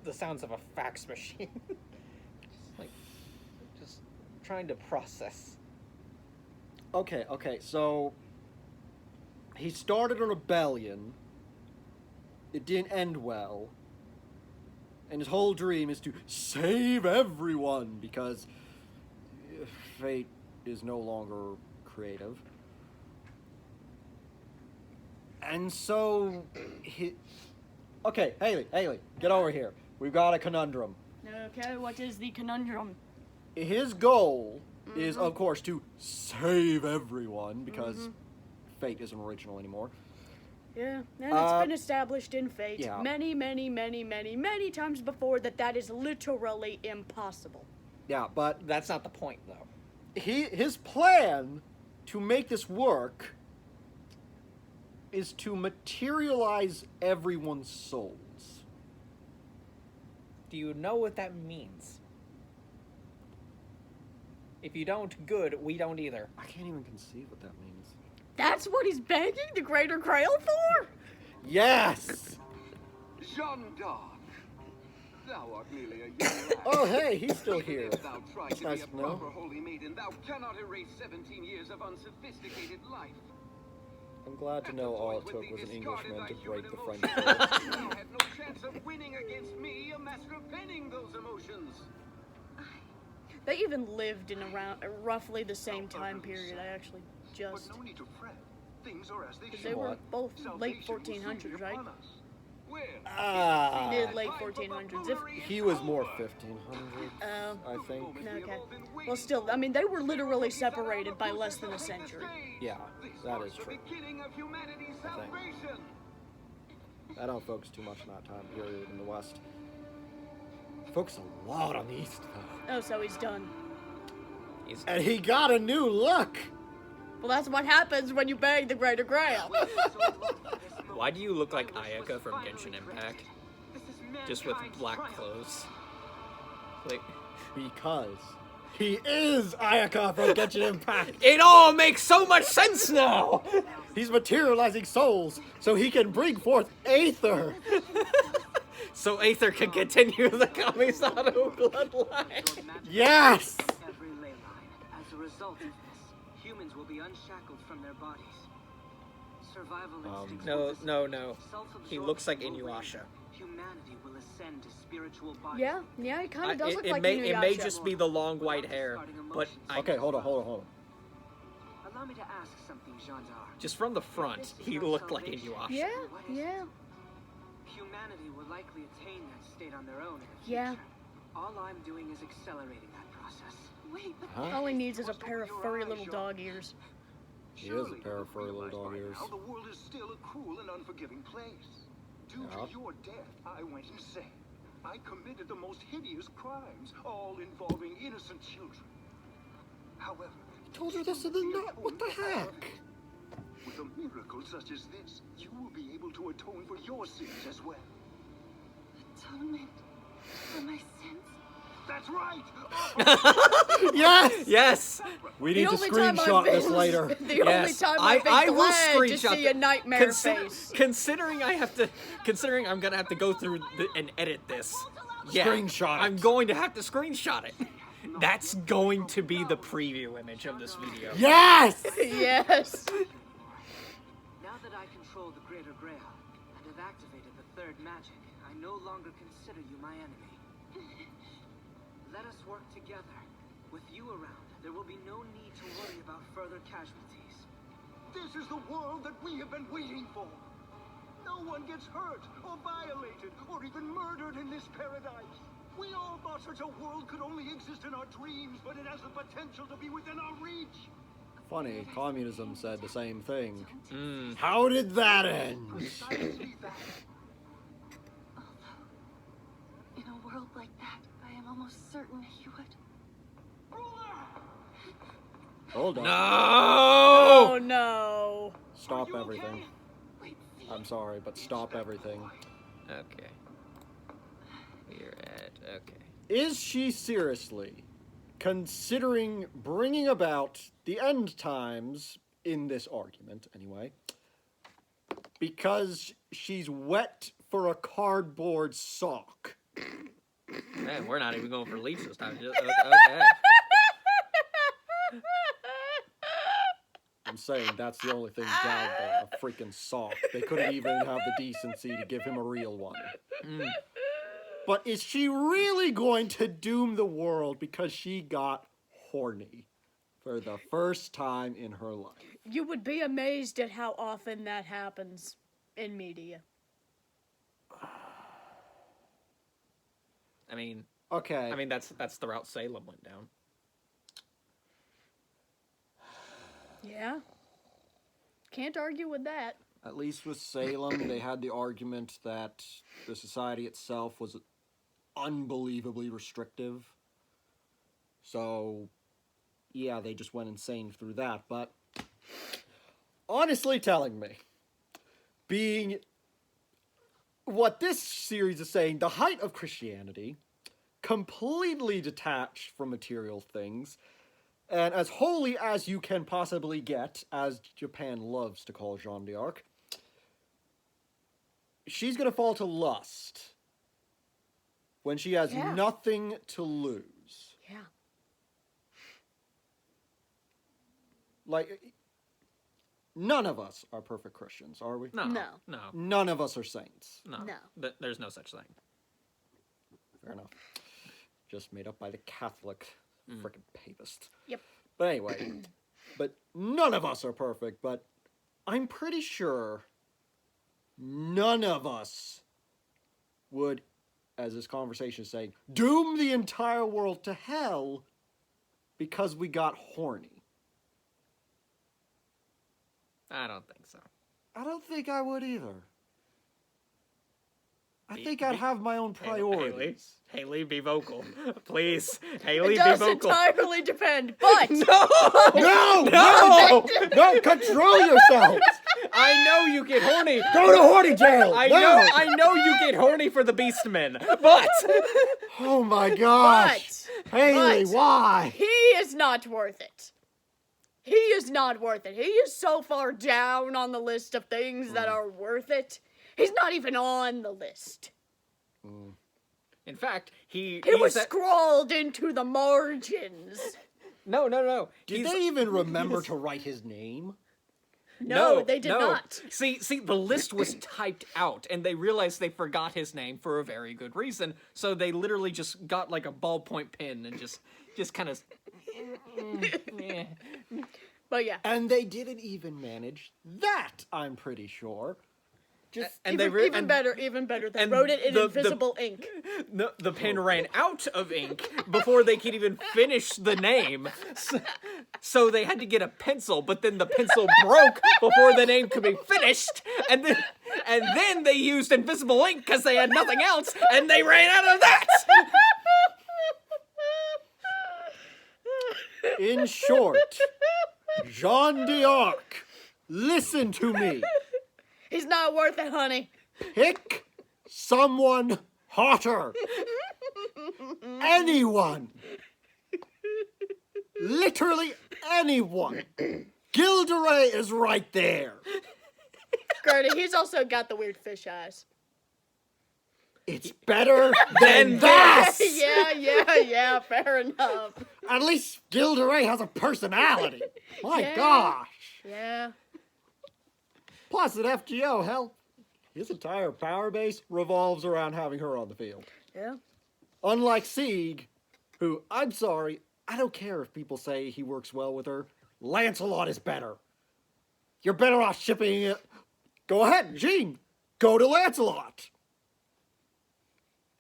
the sounds of a fax machine, just trying to process. Okay, so he started a rebellion. It didn't end well. And his whole dream is to save everyone because Fate is no longer creative. And so okay, Haley, get over here. We've got a conundrum. okay, what is the conundrum? His goal is, of course, to save everyone because Fate isn't original anymore. Yeah, and it's been established in Fate yeah. many times before that is literally impossible. Yeah, but That's not the point, though. his plan to make this work is to materialize everyone's souls. Do you know what that means? If you don't, good, we don't either. I can't even conceive what that means. That's what he's begging the Greater Grail for? Yes! Jeanne d'Arc. Thou art merely a young lad. Oh, hey, he's still Even here. if thou try That's to nice be to a know. proper holy maiden, thou cannot erase 17 years of unsophisticated life. I'm glad to At know the all it point when took was thee an discarded Englishman thy to break the human French emotions, code. thou had no chance of winning against me, a master of penning those emotions. They even lived in around roughly the same time period. I actually But just... no need to fret. Things are as they Because should. they were What? both late Salvation will soon be 1400s, right? upon us. Where? Ah, Mid late 1400s. If, he was more 1500s, I think. okay. Well, still, I mean, they were literally separated by less than a century. Yeah, that is true. Beginning of humanity's I think. salvation. I don't focus too much on that time period in the West. I focus a lot on the East, though. Oh, so he's done. And he got a new look! Well, that's what happens when you beg the Greater Grail. Why do you look like Ayaka from Genshin Impact? Just with black clothes. Like, Because he is Ayaka from Genshin Impact! it all makes so much sense now! He's materializing souls so he can bring forth Aether! So Aether can continue the Kamisato bloodline. Yes! Every ley line. As a result of this, humans will be unshackled from their bodies. Survival instincts will No, dissipate. no, no. He Self-absorption looks like will reign. Inuyasha. Humanity will ascend to spiritual bodies. Yeah, he kind of does look It like may Inuyasha. just be the long white hair, but Okay, hold on. Allow me to ask something, Jeanne d'Arc. just from the front, he looked like Inuyasha. Yeah, What is yeah. it? Humanity will likely attain that state on their own in the Yeah. future. All I'm doing is accelerating that process. Wait, but Huh? All he needs is a pair of furry little dog ears. He is a pair of furry little dog ears. Now the world is still a cruel and unforgiving place. Due Yeah. to your death, I went insane. I committed the most hideous crimes, all involving innocent children. However, Told her this in the nut. What the heck? with a miracle such as this, you will be able to atone for your sins as well. atonement for my sins. That's right! Yes! Yes! We The need to only time I've screenshot been- this later. The only Yes, time I've been I will glad to screenshot see a nightmare face. Considering I'm gonna have to go through and edit this. Yeah, Screenshot it. I'm going to have to screenshot it. That's going to be the preview image of this video. Yes! Yes. Now that I control the Greater Grail and have activated the third magic, I no longer consider you my enemy. Let us work together. With you around, there will be no need to worry about further casualties. This is the world that we have been waiting for. No one gets hurt, or violated, or even murdered in this paradise. We all thought such a world could only exist in our dreams, but it has the potential to be within our reach. Funny, communism said the same thing. Mm. How did that end? Precisely that. In a world like that, I am almost certain you would. Hold on. No! Oh no. Stop everything. Wait, I'm sorry, but stop everything. Okay. We're at okay. Is she seriously considering bringing about the end times in this argument, anyway, because she's wet for a cardboard sock? Man, we're not even going for leaps this time. Okay. I'm saying that's the only thing down there, a freaking sock. They couldn't even have the decency to give him a real one. Mm. But is she really going to doom the world because she got horny for the first time in her life? You would be amazed at how often that happens in media. I mean, Okay. that's the route Salem went down. Yeah. Can't argue with that. At least with Salem, they had the argument that the society itself was unbelievably restrictive. So, yeah, they just went insane through that. But, honestly telling me, being what this series is saying, the height of Christianity, completely detached from material things, and as holy as you can possibly get, as Japan loves to call Jeanne d'Arc, she's gonna fall to lust when she has Yeah. nothing to lose. Yeah. Like, none of us are perfect Christians, are we? No. No. No. None of us are saints. No. No. There's no such thing. Fair enough. Just made up by the Catholic frickin' papist. Yep. But anyway, but none of us are perfect, but I'm pretty sure none of us would, as this conversation is saying, doom the entire world to hell because we got horny. I don't think so. I don't think I would either. I think I'd have my own priorities. Haley, be vocal. Please. Haley, It does be vocal. entirely depend, but No! Control yourselves! I know you get horny. Go to horny jail! I know you get horny for the Beastmen, but Oh my gosh! Haley, but- why? he is not worth it. He is not worth it. He is so far down on the list of things that are worth it. He's not even on the list. in fact, He was scrawled into the margins. No. Did they even remember to write his name? No, they did not. See, the list was typed out, and they realized they forgot his name for a very good reason. So they literally just got like a ballpoint pen and just kind of. But yeah. And they didn't even manage that, I'm pretty sure. Just And Even better, they and wrote it in the- invisible ink. The pen ran out of ink before they could even finish the name. So they had to get a pencil, but then the pencil broke before the name could be finished. And then they used invisible ink because they had nothing else, and they ran out of that. in short, Jeanne d'Arc, listen to me. He's not worth it, honey. Pick someone hotter. Anyone. Literally anyone. Gilderay is right there. Gertie, he's also got the weird fish eyes. It's better than this. Yeah, fair enough. At least Gilderay has a personality. My Yeah. gosh. Yeah. Plus at FGO, hell, his entire power base revolves around having her on the field. Yeah. Unlike Sieg, who, I'm sorry, I don't care if people say he works well with her. Lancelot is better. You're better off shipping it. Go ahead, Jean. Go to Lancelot.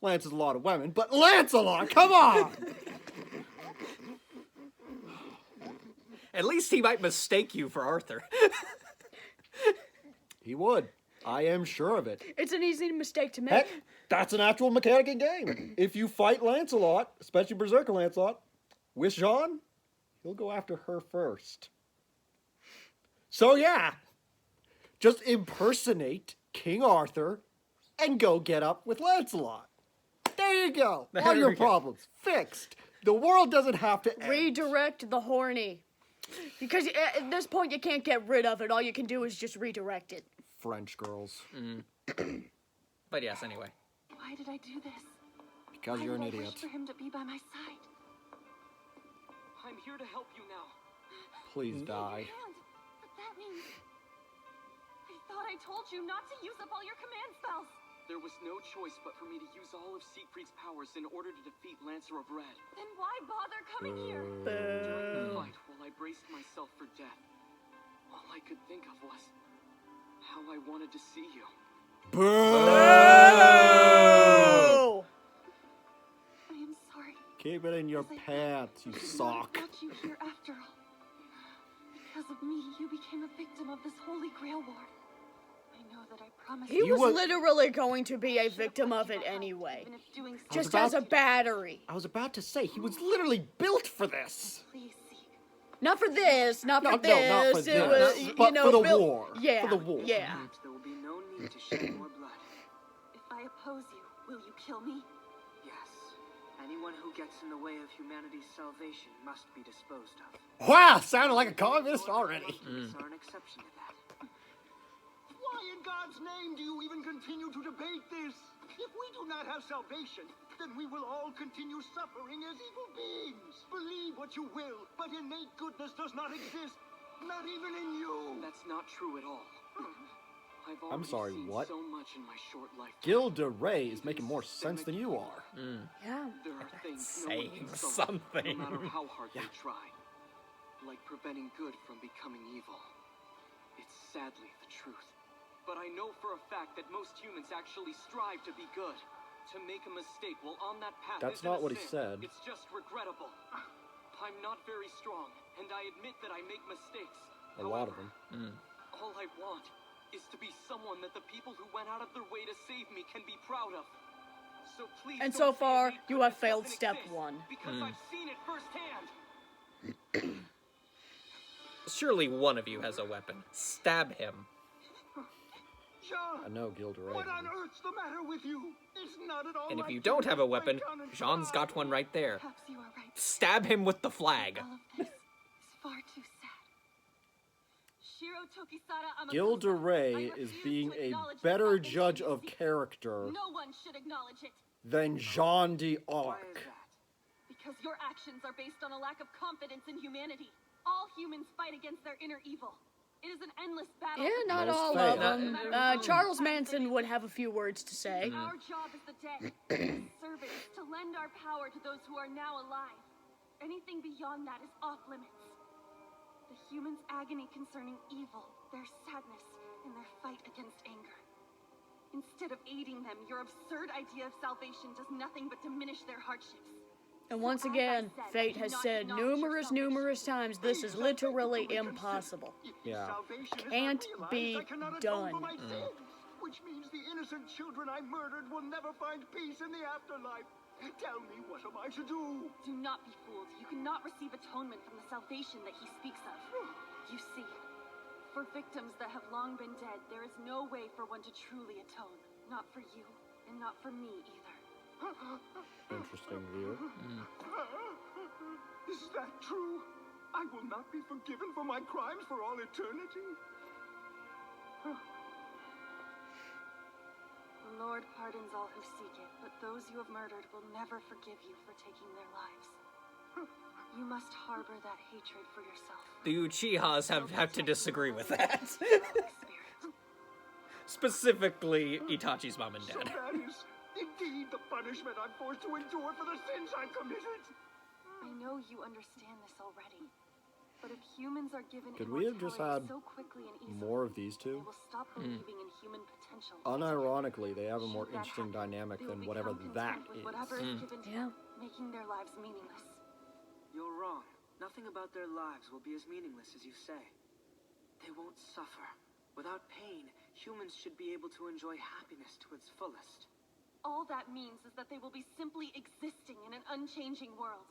Lance is a lot of women, but Lancelot, come on! At least he might mistake you for Arthur. He would. I am sure of it. It's an easy mistake to make. Heck, that's an actual mechanic in game. If you fight Lancelot, especially Berserker Lancelot, with Jean, he'll go after her first. So yeah, just impersonate King Arthur and go get up with Lancelot. There you go. All your problems fixed. The world doesn't have to end. Redirect the horny. Because at this point you can't get rid of it. All you can do is just redirect it. French girls. But yes, anyway. Why did I do this? Because Why you're an did I idiot. wish for him to be by my side? I'm here to help you now. Please die. And, but that means... I thought I told you not to use up all your command spells. There was no choice but for me to use all of Siegfried's powers in order to defeat Lancer of Red. Then why bother coming here? During the fight, while I braced myself for death, all I could think of was how I wanted to see you. Boo! I am sorry. Keep it in your Because I pants, you I could not sock. have brought you here after all. Because of me, you became a victim of this Holy Grail war. I know that I promised He you. was literally going to be a victim of it anyway. Even if doing so Just about as a battery. I was about to say, he was literally built for this. Please, Sieg. Not for this, not for No, this. not for It this, was, but you know, for the built- war. Yeah. For the war. Yeah. There will be no need to shed more blood. If I oppose you, will you kill me? Yes. Anyone who gets in the way of humanity's salvation must be disposed of. Wow, sounded like a communist already. Monkeys are an exception to that. Why in God's name do you even continue to debate this? If we do not have salvation, then we will all continue suffering as evil beings. Believe what you will, but innate goodness does not exist. Not even in you. That's not true at all. I've I'm already sorry, seen what? so much in my short life. Gilda Ray is making more sense than you are. Yeah. There are things no one Saying can solve, something. no matter how hard they try. Like preventing good from becoming evil. It's sadly the truth. But I know for a fact that most humans actually strive to be good. To make a mistake while on that path That's isn't not a what he sin. said. It's just regrettable. I'm not very strong, and I admit that I make mistakes. A lot of them. All I want is to be someone that the people who went out of their way to save me can be proud of. So please And don't so say far, hate you have goodness failed doesn't step exist, 1. Because I've seen it firsthand. Surely one of you has a weapon. Stab him. I Jean, know Gilda Ray. what on earth's the matter with you? It's not at all And if like you don't have a to break weapon, down and Jean's cry. got one right there. Perhaps you are right. Stab him with the flag. All of this is far too sad. Shiro Tokisada Amakusa, Gilda Ray I is refuse being to a acknowledge the better salvation judge you of seek. character No one should acknowledge it. than Jean d'Arc. Why is that? Because your actions are based on a lack of confidence in humanity. All humans fight against their inner evil. It is an endless battle. Yeah, not Most all fail. of them. Charles Manson would have a few words to say. Our job as the dead, as servants, to lend our power to those who are now alive. Anything beyond that is off limits. The humans' agony concerning evil, their sadness, and their fight against anger. Instead of aiding them, your absurd idea of salvation does nothing but diminish their hardships. And once again, Fate has said numerous times this is literally impossible. Yeah. Salvation is not Can't realized, be I cannot atone done. for my sins, which means the innocent children I murdered will never find peace in the afterlife. Tell me, what am I to do? Do not be fooled. You cannot receive atonement from the salvation that he speaks of. You see, for victims that have long been dead, there is no way for one to truly atone. Not for you, and not for me either. Interesting view. Is that true? I will not be forgiven for my crimes for all eternity. The Lord pardons all who seek it, but those you have murdered will never forgive you for taking their lives. You must harbor that hatred for yourself. The Uchihas have to disagree with that. Spirit. Specifically, Itachi's mom and So dad. that is indeed the punishment I'm forced to endure for the sins I've committed. I know you understand this already, but if humans are given Could we have just immortality had so quickly and easily, more of these they two? will stop believing in human potential. Unironically, they have a more Should that interesting happen, dynamic they will than whatever become that content with is. whatever is given to Yeah. them, making their lives meaningless. You're wrong. Nothing about their lives will be as meaningless as you say. They won't suffer. Without pain, humans should be able to enjoy happiness to its fullest. All that means is that they will be simply existing in an unchanging world.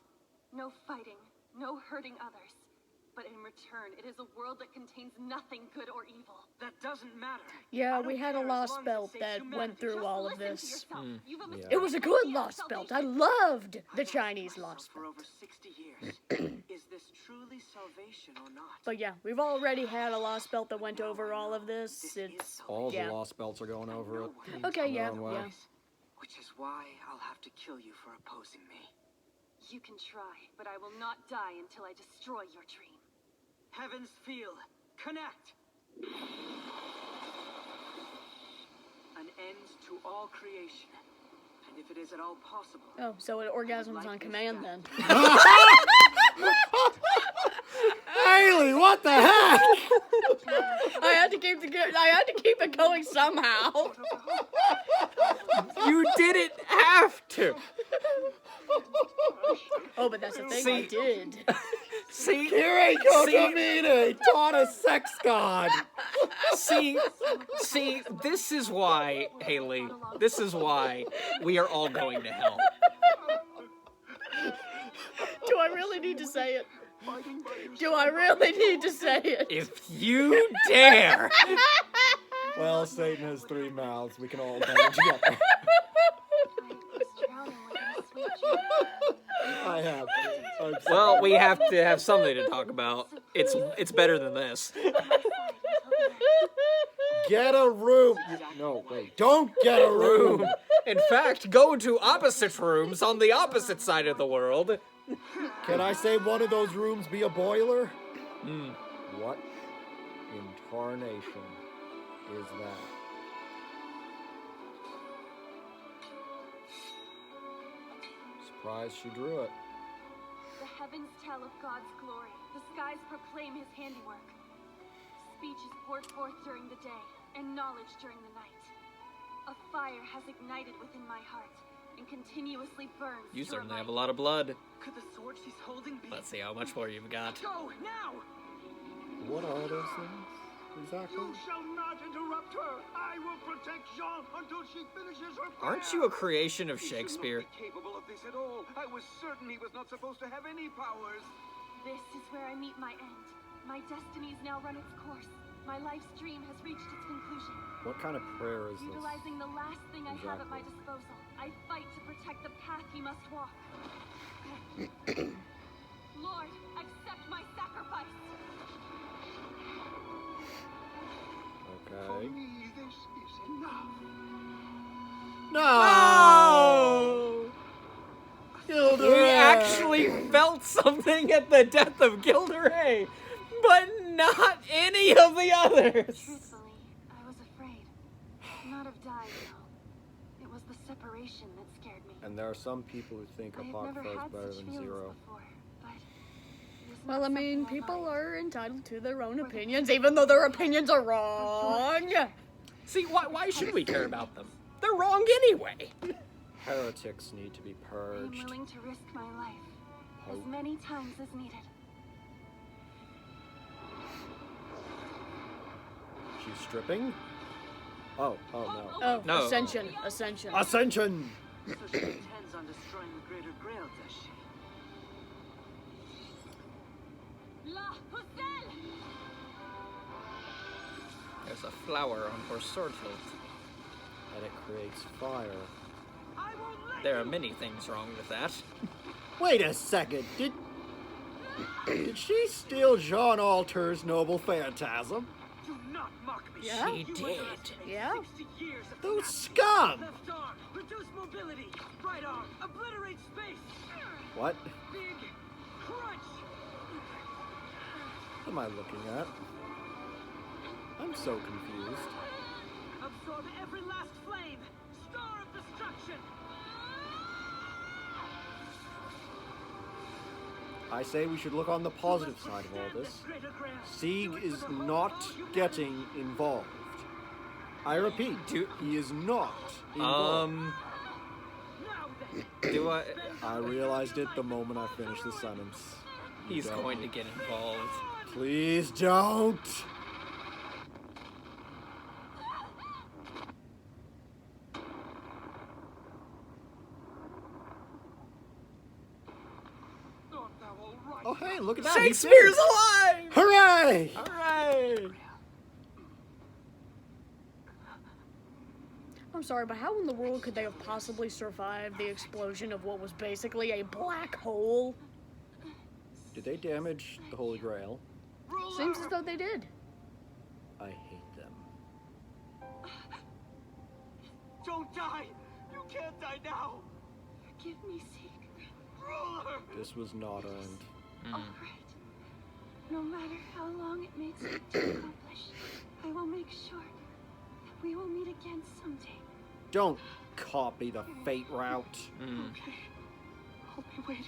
No fighting, no hurting others. But in return, it is a world that contains nothing good or evil. That doesn't matter. Yeah, I we don't had a care as lost long as it belt saves that humanity. went through Just all of listen to this. yourself. You have a Yeah. It was a mistaken good idea of lost belt. I salvation. loved the I've asked Chinese myself lost for belt. over 60 years. Is this truly salvation or not? But yeah, we've already had a lost belt that went over all of this. It's All yeah. the lost belts are going over it. Okay, in their yeah, own way. yeah. Which is why I'll have to kill you for opposing me. You can try, but I will not die until I destroy your dream. Heavens feel. Connect! An end to all creation. And if it is at all possible, Oh, so it orgasms on command then. Haley, what the heck? I had to keep it going somehow. You didn't have to. Oh, but that's the thing, I See- did. See, Kiriko Tomine, taught a sex god. see, this is why, Haley, this is why we are all going to hell. Do I really need to say it? Fighting by your Do I really need to say it? If you dare. Well, Satan has 3 mouths. We can all band together. I was drowning within a sweet dream. I have to. I'm sorry. Well, we have to have something to talk about. It's better than this. Get a room. No, wait. Don't get a room. In fact, go to opposite rooms on the opposite side of the world. Can I say one of those rooms be a boiler? What in tarnation is that? Surprised she drew it. The heavens tell of God's glory. The skies proclaim his handiwork. Speech is poured forth during the day, and knowledge during the night. A fire has ignited within my heart, and continuously burns. You to certainly remind have a lot of blood. Could the sword she's holding be? Let's see how much more you've got. Go now! What are those things? Exactly. You shall not interrupt her. I will protect Jean until she finishes her prayer. Aren't you a creation of He should Shakespeare? not be capable of this at all. I was certain he was not supposed to have any powers. This is where I meet my end. My destiny's now run its course. My life's dream has reached its conclusion. What kind of prayer is this? Utilizing the last thing I have at my Exactly. disposal, I fight to protect the path he must walk. Lord, accept my sacrifice. For Okay. me, this is enough. No! Gilderay! We actually felt something at the death of Gilderay, but not any of the others. Truthfully, I was afraid. Not of dying, though. It was the separation that scared me. And there are some people who think I had never Apocrypha is had better such than feelings Zero. before, but it is Well, not I mean, something people mind. are entitled to their own opinions, even though their opinions are wrong. See, why should we care about them? They're wrong anyway. Heretics need to be I am purged. willing to risk my life as Hope. many times as needed. She's stripping? Oh no. Oh, No. Ascension. Ascension. Ascension! So she intends on destroying the Greater Grail, does she? La Pucelle! There's a flower on her sword hilt. And it creates fire. I won't let There are many things wrong with that. Wait a second, did she steal Jean Alter's noble phantasm? Do not mock me. Yeah. She You did. underestimate Yeah. 60 years of Those tenacity. scum! Left arm, reduce mobility. Right arm, obliterate space. What Big crunch. am I looking at? I'm so confused. Absorb every last flame. Star of destruction. I say we should look on the positive side of all this. Sieg is not getting involved. I repeat, he is not involved. Now then, Do I? I realized it the moment I finished the sentence. He's Don't. going to get involved. Please don't! Art thou all right? Oh hey, look at that! he Shakespeare's did. alive! Hooray! Hooray! I'm sorry, but how in the world could they have possibly survived the explosion of what was basically a black hole? Did they damage the Holy Grail? Seems as though they did. I hate them. don't die. You can't die now. Forgive me, Seek. Ruler. This was not earned. All right. No matter how long it may take to accomplish, I will make sure that we will meet again someday. Don't copy the fate route. Okay. I'll be waiting.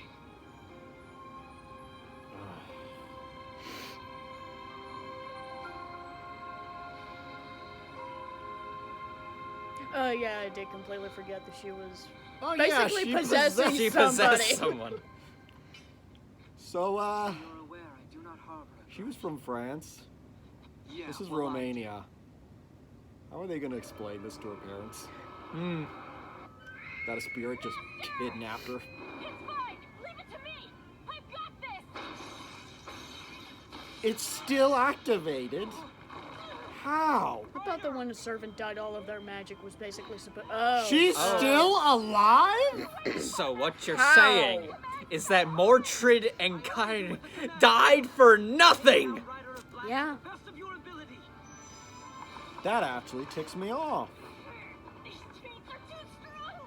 Yeah, I did completely forget that she was Oh basically she possessing She somebody. possessed someone. So, You're aware I do not harbor a she was from France. Yeah, This is well, Romania. How are they going to explain this to her parents? That a spirit just kidnapped her? It's fine. Leave it to me. I've got this. It's still activated. How? I thought that when a servant died, all of their magic was basically supposed. Oh. She's still alive? So what you're How? saying is that Mordred and Kain died for nothing! Rider of Black Yeah. to the best of your ability. That actually ticks me off. These streets are too strong!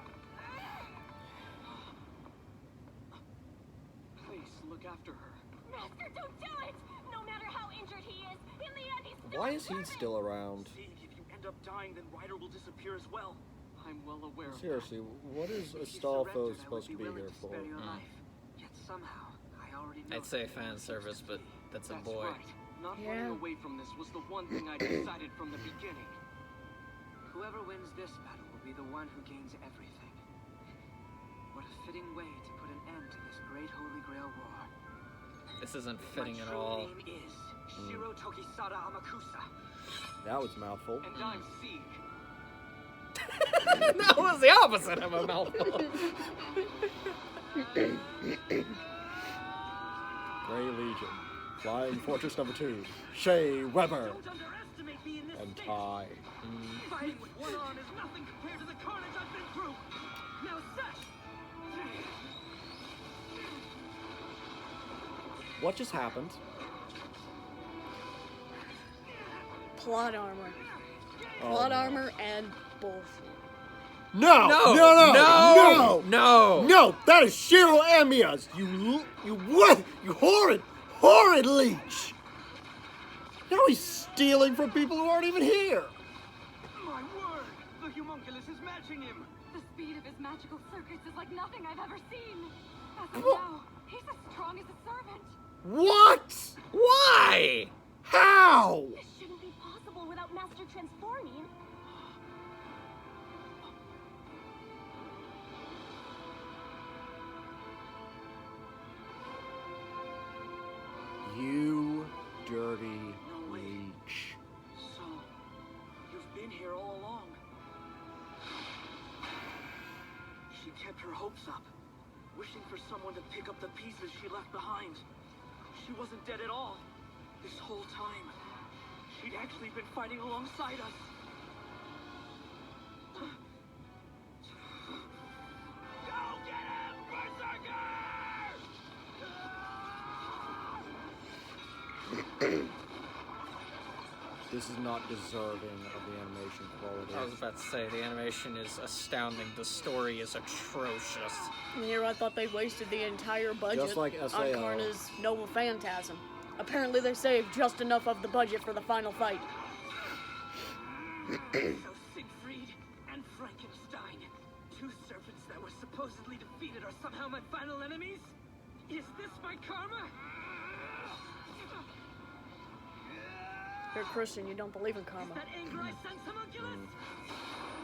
Please look after her. Master, don't do it! No matter how injured he is, in the end he's still Why a is he servant. still around? See, if you end up dying, then Ryder will disappear as well. I'm well aware of that. Seriously, what is If you Astolfo surrendered, I would supposed to be willing here to for? spare your life. Yet somehow, I already know I'd say that fan you service, exist but to be. that's a That's boy. Right. Not Yeah. running away from this was the one thing I decided from the beginning. Whoever wins this battle will be the one who gains everything. What a fitting way to put an end to this great Holy Grail war. This isn't My fitting at true all. name is Shiro Tokisada Amakusa, That was a mouthful. and I'm Sieg. That was the opposite of a mouthful. Grey Legion. Flying Fortress number 2. Shea Weber. Don't underestimate me in this And state. Ty. Fighting with one arm is nothing compared to the carnage I've been through. Now, Sesh! What just happened? Plot armor. Oh, Plot no. armor and both. No! No! No! No! No! No! No! That is Shiro Emiya's! You horrid leech! Now he's stealing from people who aren't even here! My word! The homunculus is matching him! The speed of his magical circuits is like nothing I've ever seen. As of Wha- now, he's as strong as a servant. What? Why? How? This shouldn't be possible without Master transforming. You dirty No way. leech. So, you've been here all along. She kept her hopes up, wishing for someone to pick up the pieces she left behind. She wasn't dead at all. This whole time, she'd actually been fighting alongside us. Go get him, Berserker! This is not deserving of the animation quality. I was about to say, the animation is astounding. The story is atrocious. And here I thought they wasted the entire budget Just like on SAO. Karna's Noble Phantasm. Apparently they saved just enough of the budget for the final fight. So Siegfried and Frankenstein, two serpents that were supposedly defeated, are somehow my final enemies? Is this my karma? You're a Christian, you don't believe in karma. That anger I sense, homunculus?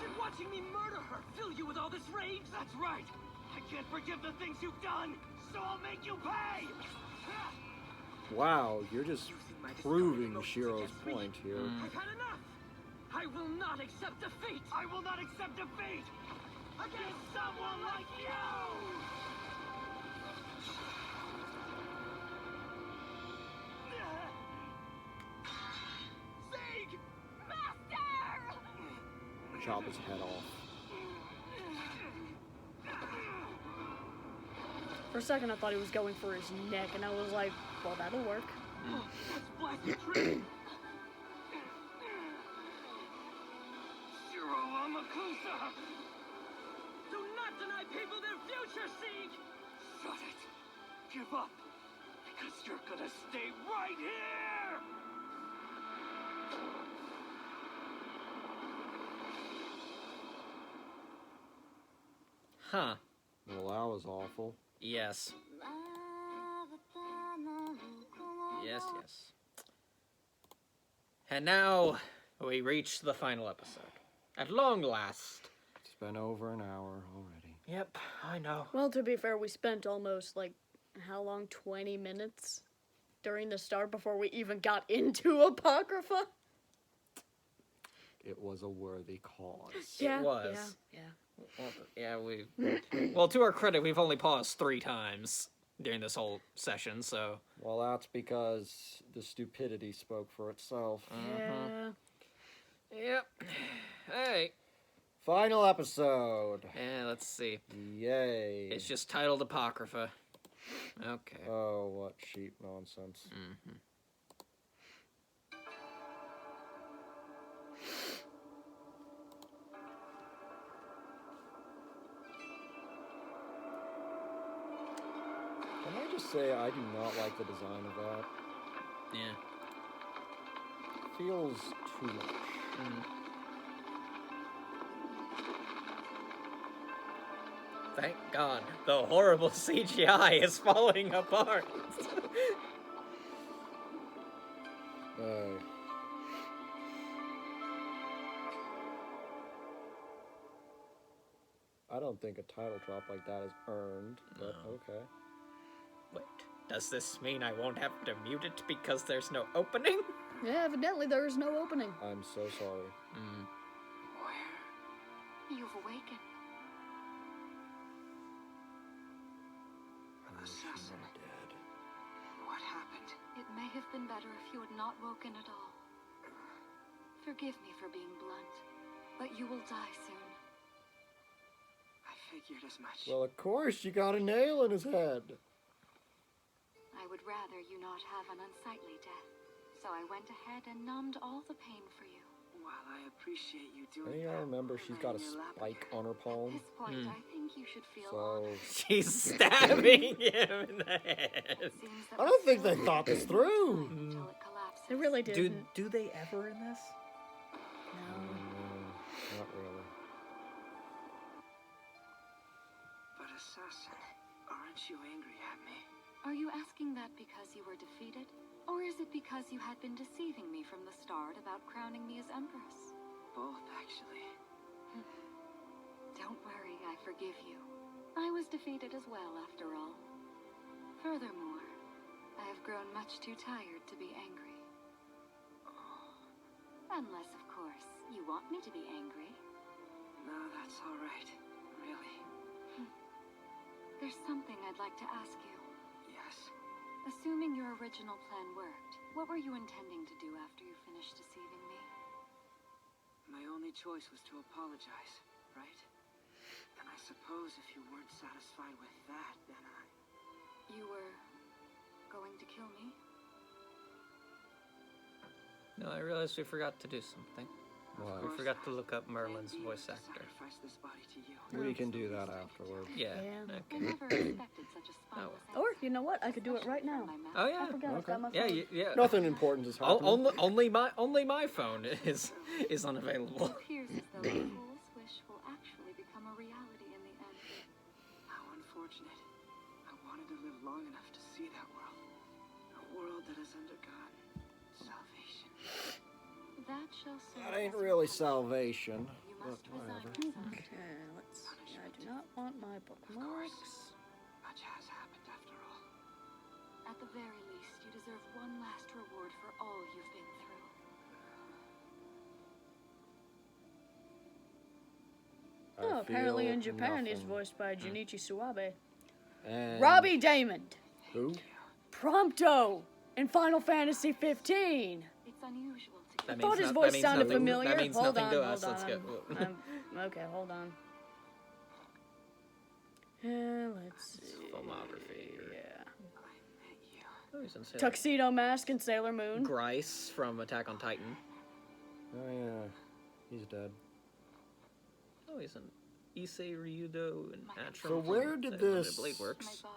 Did watching me murder her fill you with all this rage? That's right. I can't forgive the things you've done, so I'll make you pay. Wow, you're just Using my proving discarded Shiro's emotions against me. point here. I've had enough. I will not accept defeat. I will not accept defeat against someone like you. Sieg! Master! Chop his head off. For a second I thought he was going for his neck, and I was like, well, that'll work. That's blasted true. Shiro Amakusa! Do not deny people their future, Sieg! Shut it! Give up! Because you're gonna stay right here! Huh. Well, that was awful. Yes. Yes, yes. And now we reach the final episode. At long last. It's been over an hour already. Yep, I know. Well, to be fair, we spent almost, like, how long? 20 minutes during the start before we even got into Apocrypha? It was a worthy cause. Yeah, was. Yeah. Well, yeah, well, to our credit, we've only paused 3 times during this whole session, so... Well, that's because the stupidity spoke for itself. Yeah. Yep. Hey. Final episode. Let's see. Yay. It's just titled Apocrypha. Okay. Oh, what cheap nonsense. Mm-hmm. Can I just say I do not like the design of that? Yeah. Feels too much. Thank God, the horrible CGI is falling apart. I don't think a title drop like that is earned, but okay. Wait, does this mean I won't have to mute it because there's no opening? Yeah, evidently there is no opening. I'm so sorry. Where? You've awakened. Assassin. Dead. What happened? It may have been better if you had not woken at all. Forgive me for being blunt, but you will die soon. I figured as much. Well, of course, you got a nail in his head. I would rather you not have an unsightly death, so I went ahead and numbed all the pain for you. While I appreciate you doing Hey, I that, remember she's got a laying your lap spike again. on her At palm. this point, I think you should feel So, honored. She's stabbing him in the head. It seems that I don't we think still they thought this through. until it collapses. They really didn't. Do they ever in this? No. Not really. But assassin, aren't you angry at me? Are you asking that because you were defeated? Or is it because you had been deceiving me from the start about crowning me as Empress? Both, actually. Don't worry, I forgive you. I was defeated as well, after all. Furthermore, I have grown much too tired to be angry. Unless, of course, you want me to be angry. No, that's all right. Really. There's something I'd like to ask you. Yes. Assuming your original plan worked, what were you intending to do after you finished deceiving me? My only choice was to apologize, right? And I suppose if you weren't satisfied with that, then You were going to kill me? No, I realized we forgot to do something. What? We forgot to look up Merlin's indeed voice actor. sacrifice this body to you. We can do that afterward. Yeah. Yeah. I Okay. never expected such a spineless Or, answer, you know what? I could do it right especially now. from my Oh mouth. yeah. I forgot I've got my Yeah, phone. yeah. Nothing important is happening. Only my phone is unavailable. It appears as though the fool's wish will actually become a reality in the end. How unfortunate. I wanted to live long enough to see that world. A world that has undergone salvation. That shall serve That ain't as really your punishment. salvation. You But must resign whatever. yourself. Okay, let's see. I do not want my bookmarks. Much has happened after all. At the very least, you deserve one last reward for all you've been through. Oh, apparently feel in Japan he's nothing. voiced by Junichi Suabe. And Robbie Damon. Who? Prompto in Final Fantasy 15. It's unusual to That get Thought means his no- voice that means sounded nothing- familiar. that means hold nothing on, to hold us. on. Let's go. Okay, hold on. Let's see. Filmography. Yeah. Oh, he's in Sailor Tuxedo Mask and Sailor Moon. Grice from Attack on Titan. Oh yeah, he's dead. Oh, he's in Issei Ryudo and Atrum. So where did Limited this- Blade my Works? body.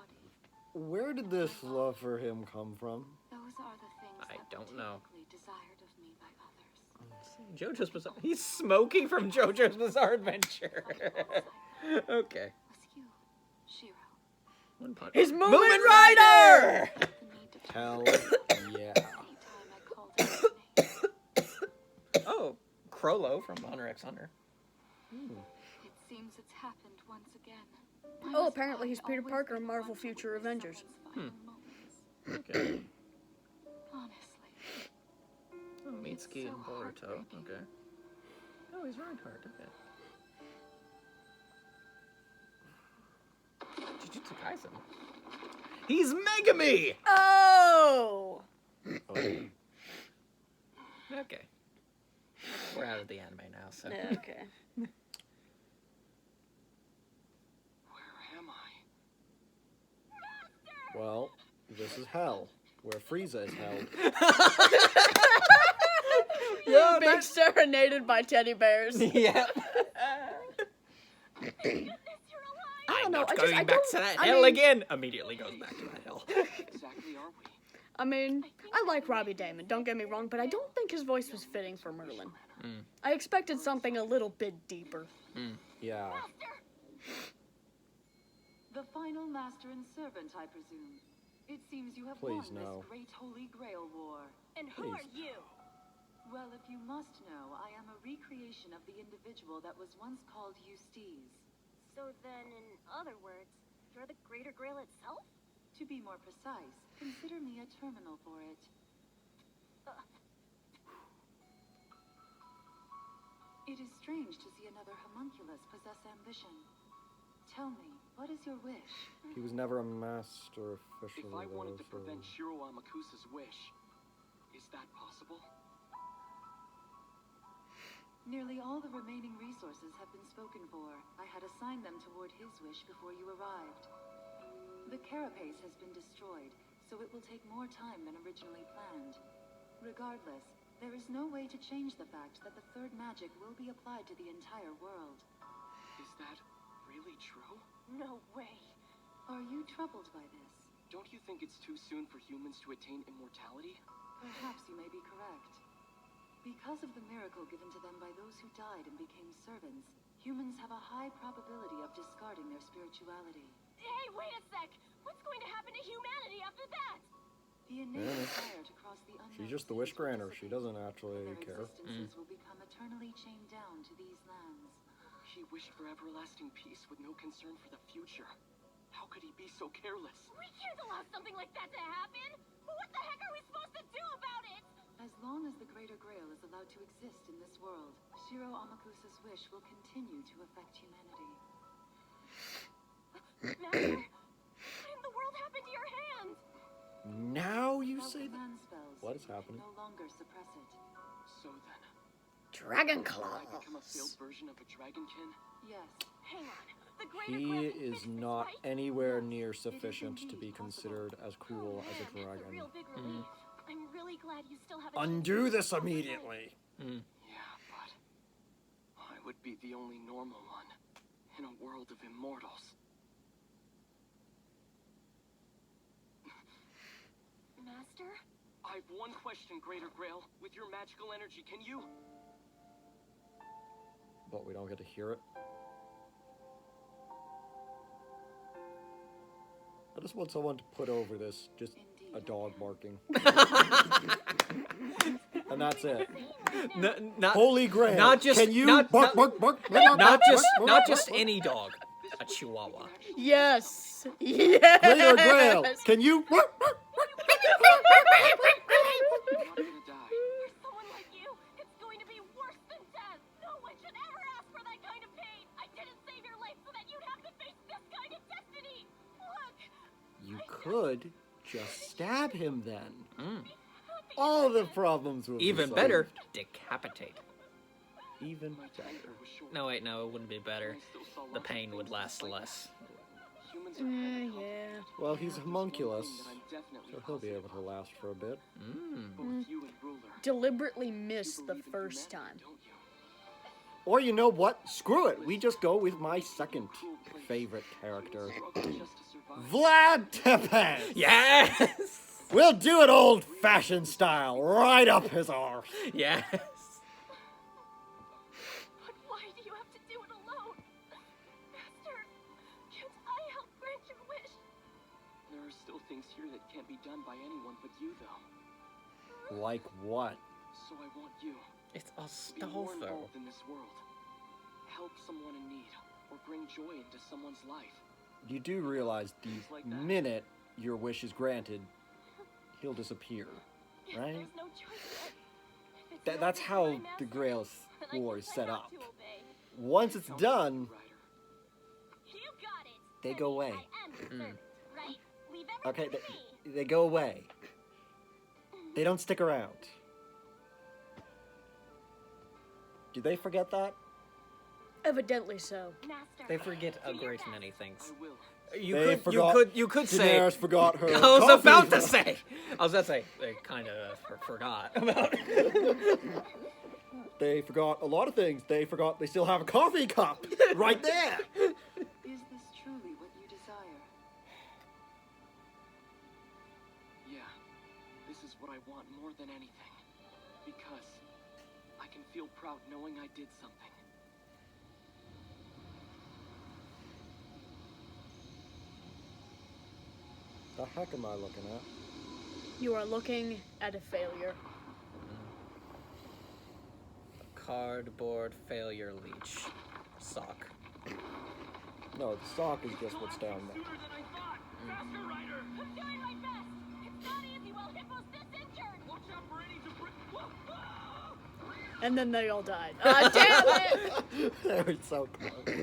Where did this love for him come from? Those are the things I that don't were know. typically desired of me by others. JoJo's Bizarre. He's Smokey from JoJo's Bizarre Adventure. Okay. Was you, Shiro. One punch. He's Moomin Moomin Rider! The need to Hell yeah. anytime I called out your name. Oh, Crollo from Hunter x Hunter. It seems it's happened once again. Oh, apparently he's Peter Parker in Marvel Future Avengers. Okay. Honestly. Oh, Mitsuki and Boruto. Okay. Oh, he's Reinhardt. Okay. Jujutsu Kaisen. He's Megami! Oh! Okay. We're out of the anime now, so. Yeah, okay. Where am I? Well, this is hell, where Frieza is held. You're being serenaded by teddy bears. Yeah. I don't I'm know. not I going just, back to that I hell mean, again. Immediately goes back to that hell. Exactly are we? I mean, I like Robbie Damon, don't get me wrong, but I don't think his voice was fitting for Merlin. I expected something a little bit deeper. Yeah. The final master and servant, I presume. It seems you have Please, won no. this great holy grail war. And who Please. are you? Well, if you must know, I am a recreation of the individual that was once called Eustace. So then, in other words, you're the Greater Grail itself? To be more precise, consider me a terminal for it. It is strange to see another homunculus possess ambition. Tell me, what is your wish? He was never a master officially, If I wanted to though, so... prevent Shiro Amakusa's wish, is that possible? Nearly all the remaining resources have been spoken for. I had assigned them toward his wish before you arrived. The carapace has been destroyed, so it will take more time than originally planned. Regardless, there is no way to change the fact that the third magic will be applied to the entire world. Is that really true? No way. Are you troubled by this? Don't you think it's too soon for humans to attain immortality? Perhaps you may be correct. Because of the miracle given to them by those who died and became servants, humans have a high probability of discarding their spirituality. Hey, wait a sec! What's going to happen to humanity after that? The innate desire to cross the unknown. She's just the wish granter. She doesn't actually Their care. existences will become eternally chained down to these lands. He wished for everlasting peace with no concern for the future. How could he be so careless? We can't allow something like that to happen! But what the heck are we supposed to do about it? As long as the Greater Grail is allowed to exist in this world, Shiro Amakusa's wish will continue to affect humanity. Master, what in the world happened to your hand? Now you Without say that? command spells, What is you can happening? no longer suppress it. So then, Dragon will I become a claws. failed version of a dragonkin? Yes, Hang on. The Greater He Grail can is fix this, not right? anywhere near sufficient to be considered as cool Oh, as a man, that's a real dragon. big relief. I'm really glad you still have a Undo chance this to help us out. immediately. Yeah, but I would be the only normal one in a world of immortals. Master? I've one question, Greater Grail. With your magical energy, can you... But we don't get to hear it. I just want someone to put over this, just a dog barking. And that's it. Not Holy Grail. not just- Can you not- bark, not- bark, bark, bark, not bark, just bark, not bark, just bark. any dog. A chihuahua. Yes. Yes. Greater Grail. Can you bark, bark, bark, I'm not gonna die. For someone like you, it's going to be worse than death. No one should ever ask for that kind of pain. I didn't save your life so that you'd have to face this kind of destiny. Look, You could just stab him then. All the problems will be Even solved. better, decapitate. Even My better. temper was short. No, wait, no, it wouldn't be better. I still saw The lots of pain would things last like less. that. Humans are handcuffed. Yeah. Well, he's a homunculus, One thing that I'm definitely so he'll be able positive to last for a bit. Both you and Ruler, Deliberately you missed the believe in first humanity, time. don't you? Or you know what? Screw it. We just go with my second favorite character, Struggle just to survive. Vlad Tepes. Yes! We'll do it old-fashioned style, right up his arse. Yes! but why do you have to do it alone? Master, can't I help grant your wish? There are still things here that can't be done by anyone but you, though. Like what? So I want you It's to be more Astolfo. involved in this world. Help someone in need, or bring joy into someone's life. You do realize the minute your wish is granted, he'll disappear, right? There's no choice yet. If it's your That's wish, how my the master, Grail then I War can is plan set not up. to obey. Once it's done, Ryder. You got it. They That go means away. I am the servant, right? Leave okay, everything to me. they go away. They don't stick around. Do they forget that? Evidently so. Master. They forget a do your great best. many things. I will. You could say. Daenerys forgot her. I was coffee. about to say. They kind of forgot about. They forgot a lot of things. They forgot they still have a coffee cup right there. Is this truly what you desire? Yeah, this is what I want more than anything. Because I can feel proud knowing I did something. The heck am I looking at? You are looking at a failure. Cardboard failure leech. Sock. No, the sock is just what's down there. I'm doing my best. It's not easy while Hippo's this injured. Watch out for any debris. And then they all died. Ah, damn it! They were so close. Whoa,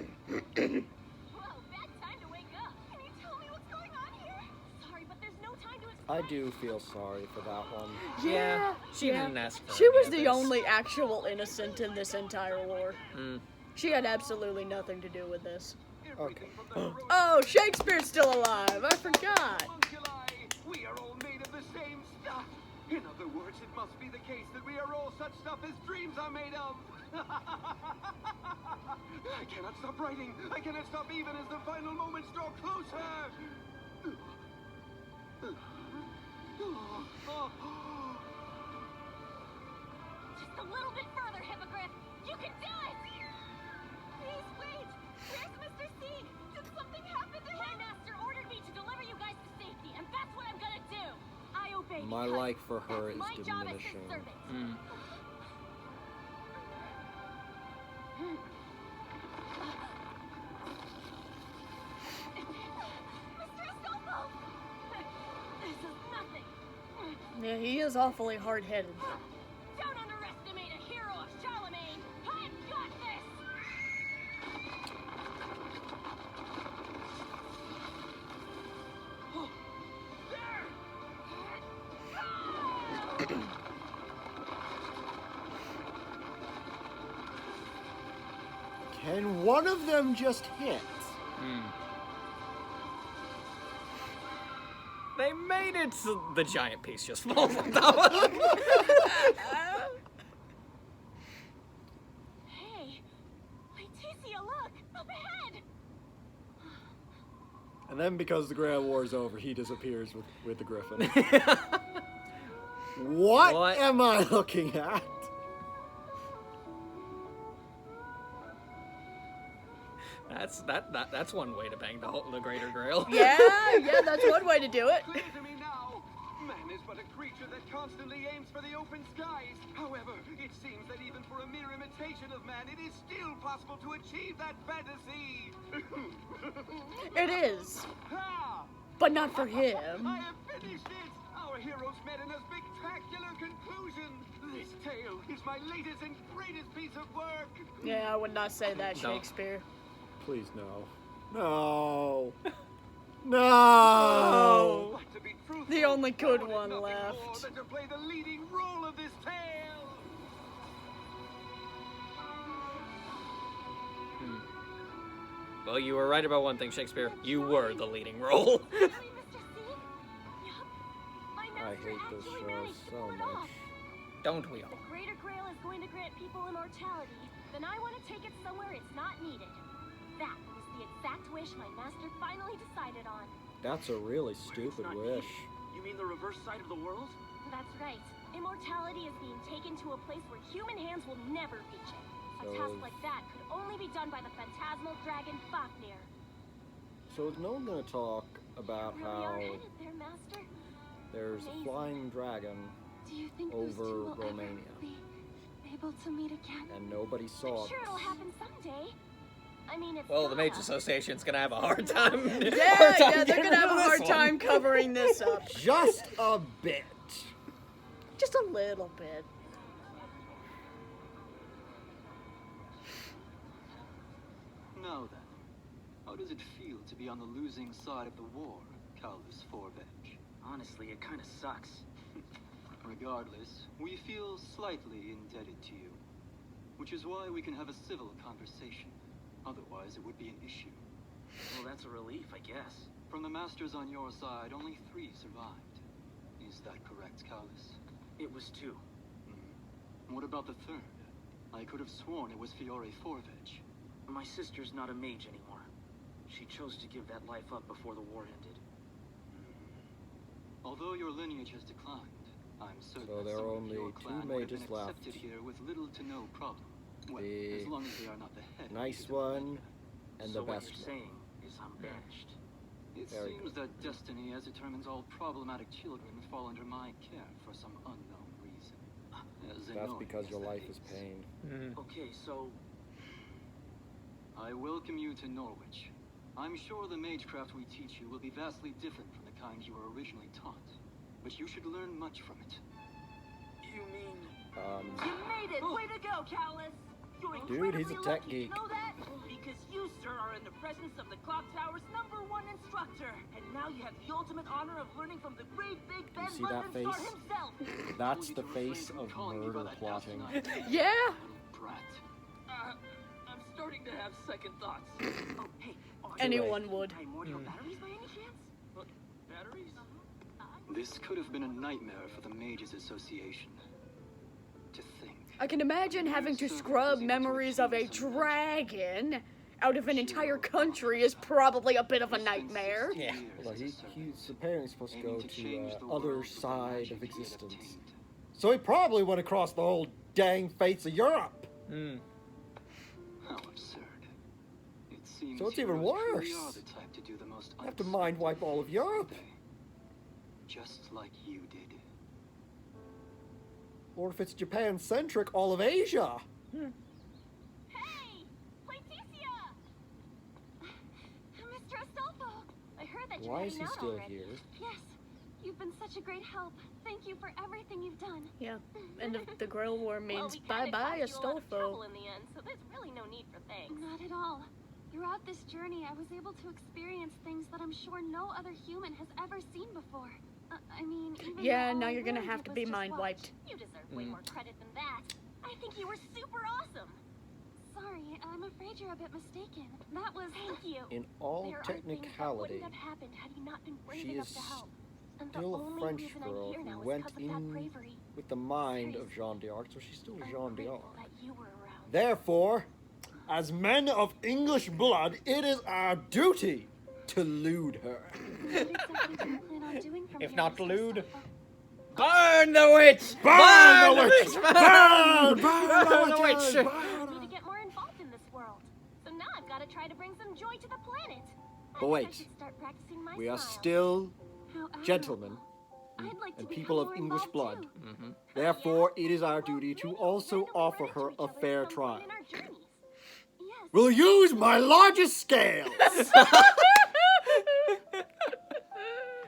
bad time to wake up. Can you tell me what's going on here? Sorry, but there's no time to explain. I do feel sorry for that one. Yeah, she didn't ask for She any was of the this. only actual innocent in this entire war. Mm. She had absolutely nothing to do with this. Okay. Oh, Shakespeare's still alive. I forgot. Homunculi! We are all made of the same stuff. In other words, it must be the case that we are all such stuff as dreams are made of. I cannot stop writing. I cannot stop even as the final moments draw closer. Just a little bit further, Hippogriff. You can do it. Please wait. Where's Mr. C? Did something happen to him? My master ordered me to deliver you guys to safety, and that's what I'm gonna do. I obey. My because like for her is that's my job as his diminishing. servant. Mm. Mr. Astolfo! This is nothing. Yeah, he is awfully hard-headed. Don't underestimate a hero of Charlemagne. I've got this. Can one of them just hit? They made it so the giant piece just falls on top of them. Hey, Leticia, look up ahead. And then because the Grand War is over, he disappears with the Griffin. What am I looking at? That's one way to bang the Greater Grail. Yeah, that's one way to do it. Clear to me now. Man is but a creature that constantly aims for the open skies. However, it seems that even for a mere imitation of man, it is still possible to achieve that fantasy. It is, Ha! but not for him. I have finished it! Our heroes met in a spectacular conclusion! This tale is my latest and greatest piece of work! Yeah, I would not say that, No. Shakespeare. Please, no. No. No. But to be truthful, The only good I wanted one nothing left. more than to play the leading role of this tale! Well, you were right about one thing, Shakespeare. You were the leading role. Really, Mr. C? Yup. My I master hate this actually show managed to so pull it much. off. Don't we all? The Greater Grail is going to grant people immortality, then I want to take it somewhere it's not needed. That was the exact wish my master finally decided on. That's a really stupid not wish. You mean the reverse side of the world? That's right. Immortality is being taken to a place where human hands will never reach it. A So- task like that could only be done by the phantasmal dragon Fafnir. So is no one going to talk about Really how are headed there, Master? there's a flying dragon Do you think over those two will Romania. ever be able to meet again? and nobody I'm saw sure it'll it? happen someday. I mean, it's Well, the Mage gotta. Association's gonna have a hard time. Yeah, they're gonna have a hard time covering this up. Just a bit. Just a little bit. Now then, how does it feel to be on the losing side of the war, Calvus Forbench? Honestly, it kinda sucks. Regardless, we feel slightly indebted to you. Which is why we can have a civil conversation. Otherwise, it would be an issue. Well, that's a relief, I guess. From the masters on your side, only 3 survived. Is that correct, Callus? It was 2. What about the 3rd? I could have sworn it was Fiore Forvage. My sister's not a mage anymore. She chose to give that life up before the war ended. Although your lineage has declined, I'm certain So that there some are of only your 2 clan would have mages been left. accepted here with little to no problem. Well, The as long as they are not the head. nice of the one and So the what best you're one. saying is I'm banished. It Very seems that destiny has determined all problematic children fall under my care for some unknown reason. As That's annoying because as your that life is pain. Okay, so I welcome you to Norwich. I'm sure the magecraft we teach you will be vastly different from the kind you were originally taught. But you should learn much from it. you mean You made it! Way to go, Callus! You're Dude, he's a incredibly tech lucky, geek. You know that? Because you, sir, are in the presence of the Clock Tower's #1 instructor. And now you have the ultimate honor of learning from the great Big Ben see that London star face? himself. That's You the to refrain face from of calling me by murder that plotting. asinine name, Yeah. little brat. I'm starting to have second thoughts. Oh, hey, Anyone would. primordial batteries by any chance? What, batteries? This could have been a nightmare for the Mages Association. To think. I can imagine having to scrub memories of a dragon out of an entire country is probably a bit of a nightmare. Yeah. Well, he's apparently supposed to go to other side of existence. So he probably went across the whole dang face of Europe. How absurd. It seems So it's you even truly worse. are the type to do the most You have to mind wipe all of Europe. just like you did. Or if it's Japan-centric, all of Asia. Hey! Laetitia! Mr. Astolfo! I heard that you're Why is heading he out still already. here? Yes. You've been such a great help. Thank you for everything you've done. Yeah. End of the Grill War Well, means we kinda bye-bye, caused you a lot of trouble Astolfo. in the end, so there's really no need for thanks. Not at all. Throughout this journey, I was able to experience things that I'm sure no other human has ever seen before. I mean, even Yeah, though now all I you're gonna really have did to was be just mind watch. wiped. You deserve way more credit than that. I think you were super awesome. Sorry, I'm afraid you're a bit mistaken. That was thank you. In all There are things that technicality, wouldn't have happened had you not been brave she enough is to help. And the still a only French reason I'm girl here now who is went because of that in bravery. with the mind of Jean d'Arc, so she's still I'm Jean grateful d'Arc. that you were around. Therefore, as men of English blood, it is our duty to lewd her. What exactly do you plan on doing from If here, not Mr. lewd, Astolfo? burn the witch! Burn the witch! Burn! Burn the Burn the witch! witch! I need to get more involved in this world. So now I've got to try to bring some joy to the planet. I But think wait, I should start practicing my We are smile. still How admirable. gentlemen I'd like to and become people of more English involved, blood. too. Therefore, it is our duty to Maybe also we'll offer run into her each a other at fair some trial. point in our journeys. Yes. We'll use my largest scales.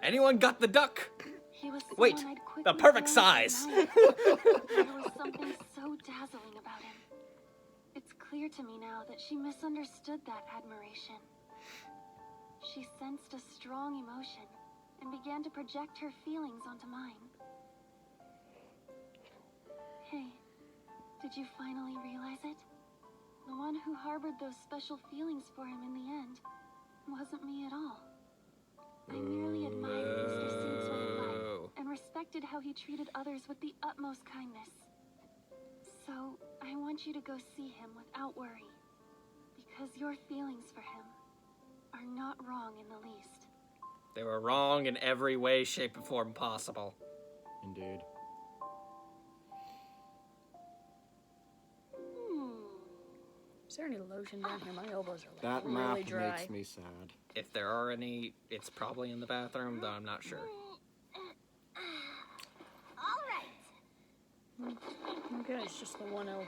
Anyone got the duck? He was Wait, someone I'd quickly the perfect grown to size. admire. There was something so dazzling about him. It's clear to me now that she misunderstood that admiration. She sensed a strong emotion and began to project her feelings onto mine. Hey, did you finally realize it? The one who harbored those special feelings for him in the end wasn't me at all. I merely admired Mr. Singh's way of life and respected how he treated others with the utmost kindness. So, I want you to go see him without worry, because your feelings for him are not wrong in the least. They were wrong in every way, shape, and form possible. Indeed. Is there any lotion down here? My elbows are That like map really dry. makes me sad. If there are any, it's probably in the bathroom, though I'm not sure. All right. Okay, it's just the one elbow.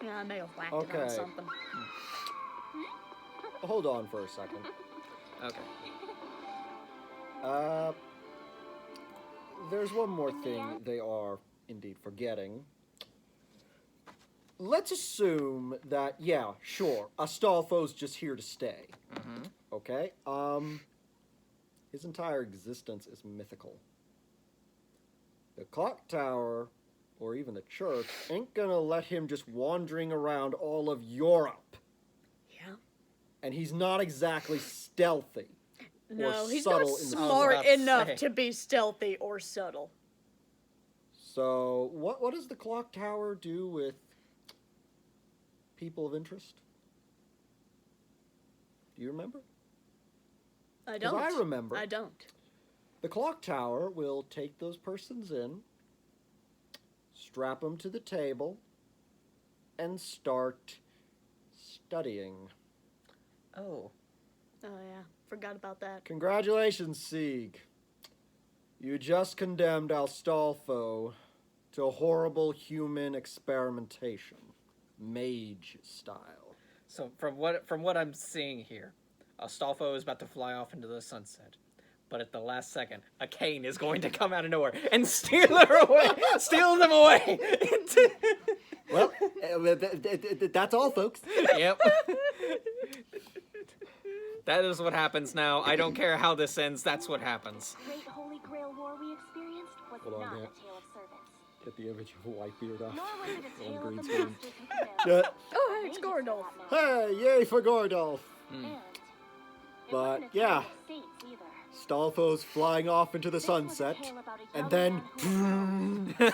Yeah, I may have whacked it Okay. on something. Hold on for a second. Okay. There's one more thing they are indeed forgetting. Let's assume that, yeah, sure, Astolfo's just here to stay. Okay? His entire existence is mythical. The clock tower or even the church, ain't gonna let him just wandering around all of Europe. Yeah. And he's not exactly stealthy. No, or he's subtle not in the smart about to enough say. to be stealthy or subtle. So, what does the clock tower do with people of interest? Do you remember? I 'Cause don't. I remember. I don't. The clock tower will take those persons in, strap them to the table, and start studying. Oh. Oh, yeah. Forgot about that. Congratulations, Sieg. You just condemned Astolfo to horrible human experimentation, mage style. So from what I'm seeing here, Astolfo is about to fly off into the sunset. But at the last second, a cane is going to come out of nowhere and steal them away. Well, that's all, folks. Yep. That is what happens now. I don't care how this ends, that's what happens. Great Holy Grail war we experienced was Hold on, not yeah. a tale of servants. Get the image of Whitebeard off. Nor was it a On tale green of the screen. masters who commanded Yeah. Oh, hey, it's Gordolf. Hey, yay for Gordolf. And it But, wasn't a tale yeah. of saints either. Stolfo's flying off into the This was a sunset, tale about a and young then, man who was and prayed.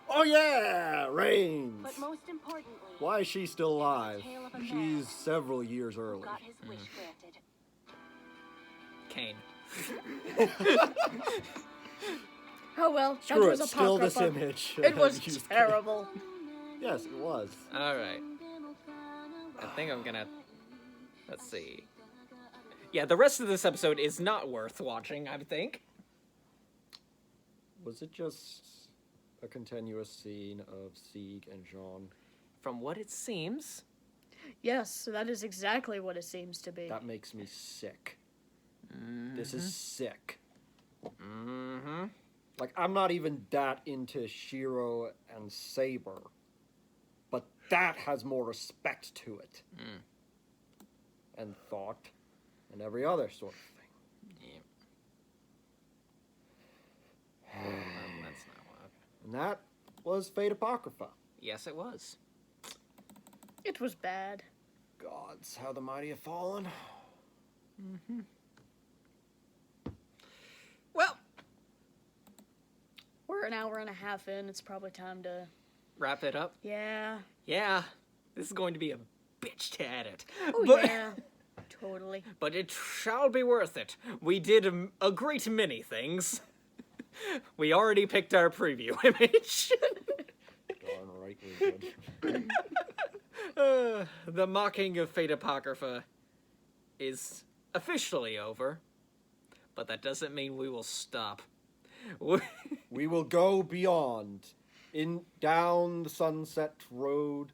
oh yeah, rains. But most importantly, Why is she still alive? tale of a man She's several years who early. got his wish granted. Cane. Oh, well. Screw that it, was still this Apocrypha. image. It was Used- terrible. Yes, it was. Alright. I think I'm gonna... Let's see. Yeah, the rest of this episode is not worth watching, I think. Was it just a continuous scene of Sieg and Jean? From what it seems... Yes, that is exactly what it seems to be. That makes me sick. This is sick. Mm-hmm. Like, I'm not even that into Shiro and Saber, but that has more respect to it. And thought, and every other sort of thing. Yeah. That's not what... And that was Fate Apocrypha. Yes, it was. It was bad. Gods, how the mighty have fallen. Well, We're an hour and a half in. It's probably time to... wrap it up. Yeah. Yeah, this is going to be a bitch to edit. Oh, but, yeah. Totally. But it shall be worth it. We did a great many things. We already picked our preview image. Darn right we did. The mocking of Fate Apocrypha is officially over, but that doesn't mean we will stop. We will go beyond, down the sunset road,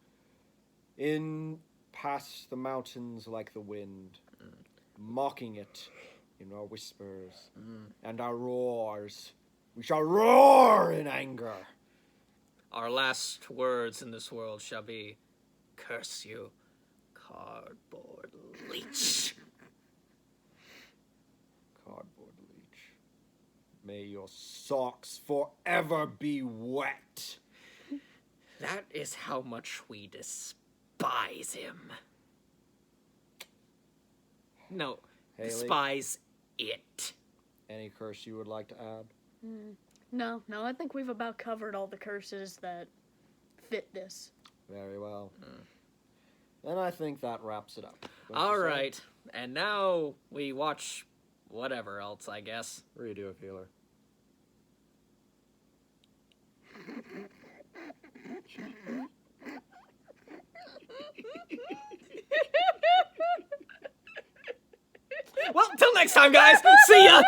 past the mountains like the wind, mocking it in our whispers and our roars. We shall roar in anger. Our last words in this world shall be, curse you, cardboard leech. Cardboard leech. May your socks forever be wet. That is how much we despise him. No, Haley? despise it. Any curse you would like to add? No, I think we've about covered all the curses that fit this. Very well. Then I think that wraps it up. Don't you All say? right, and now we watch whatever else, I guess. Redo it, Feeler. Well, till next time, guys. See ya.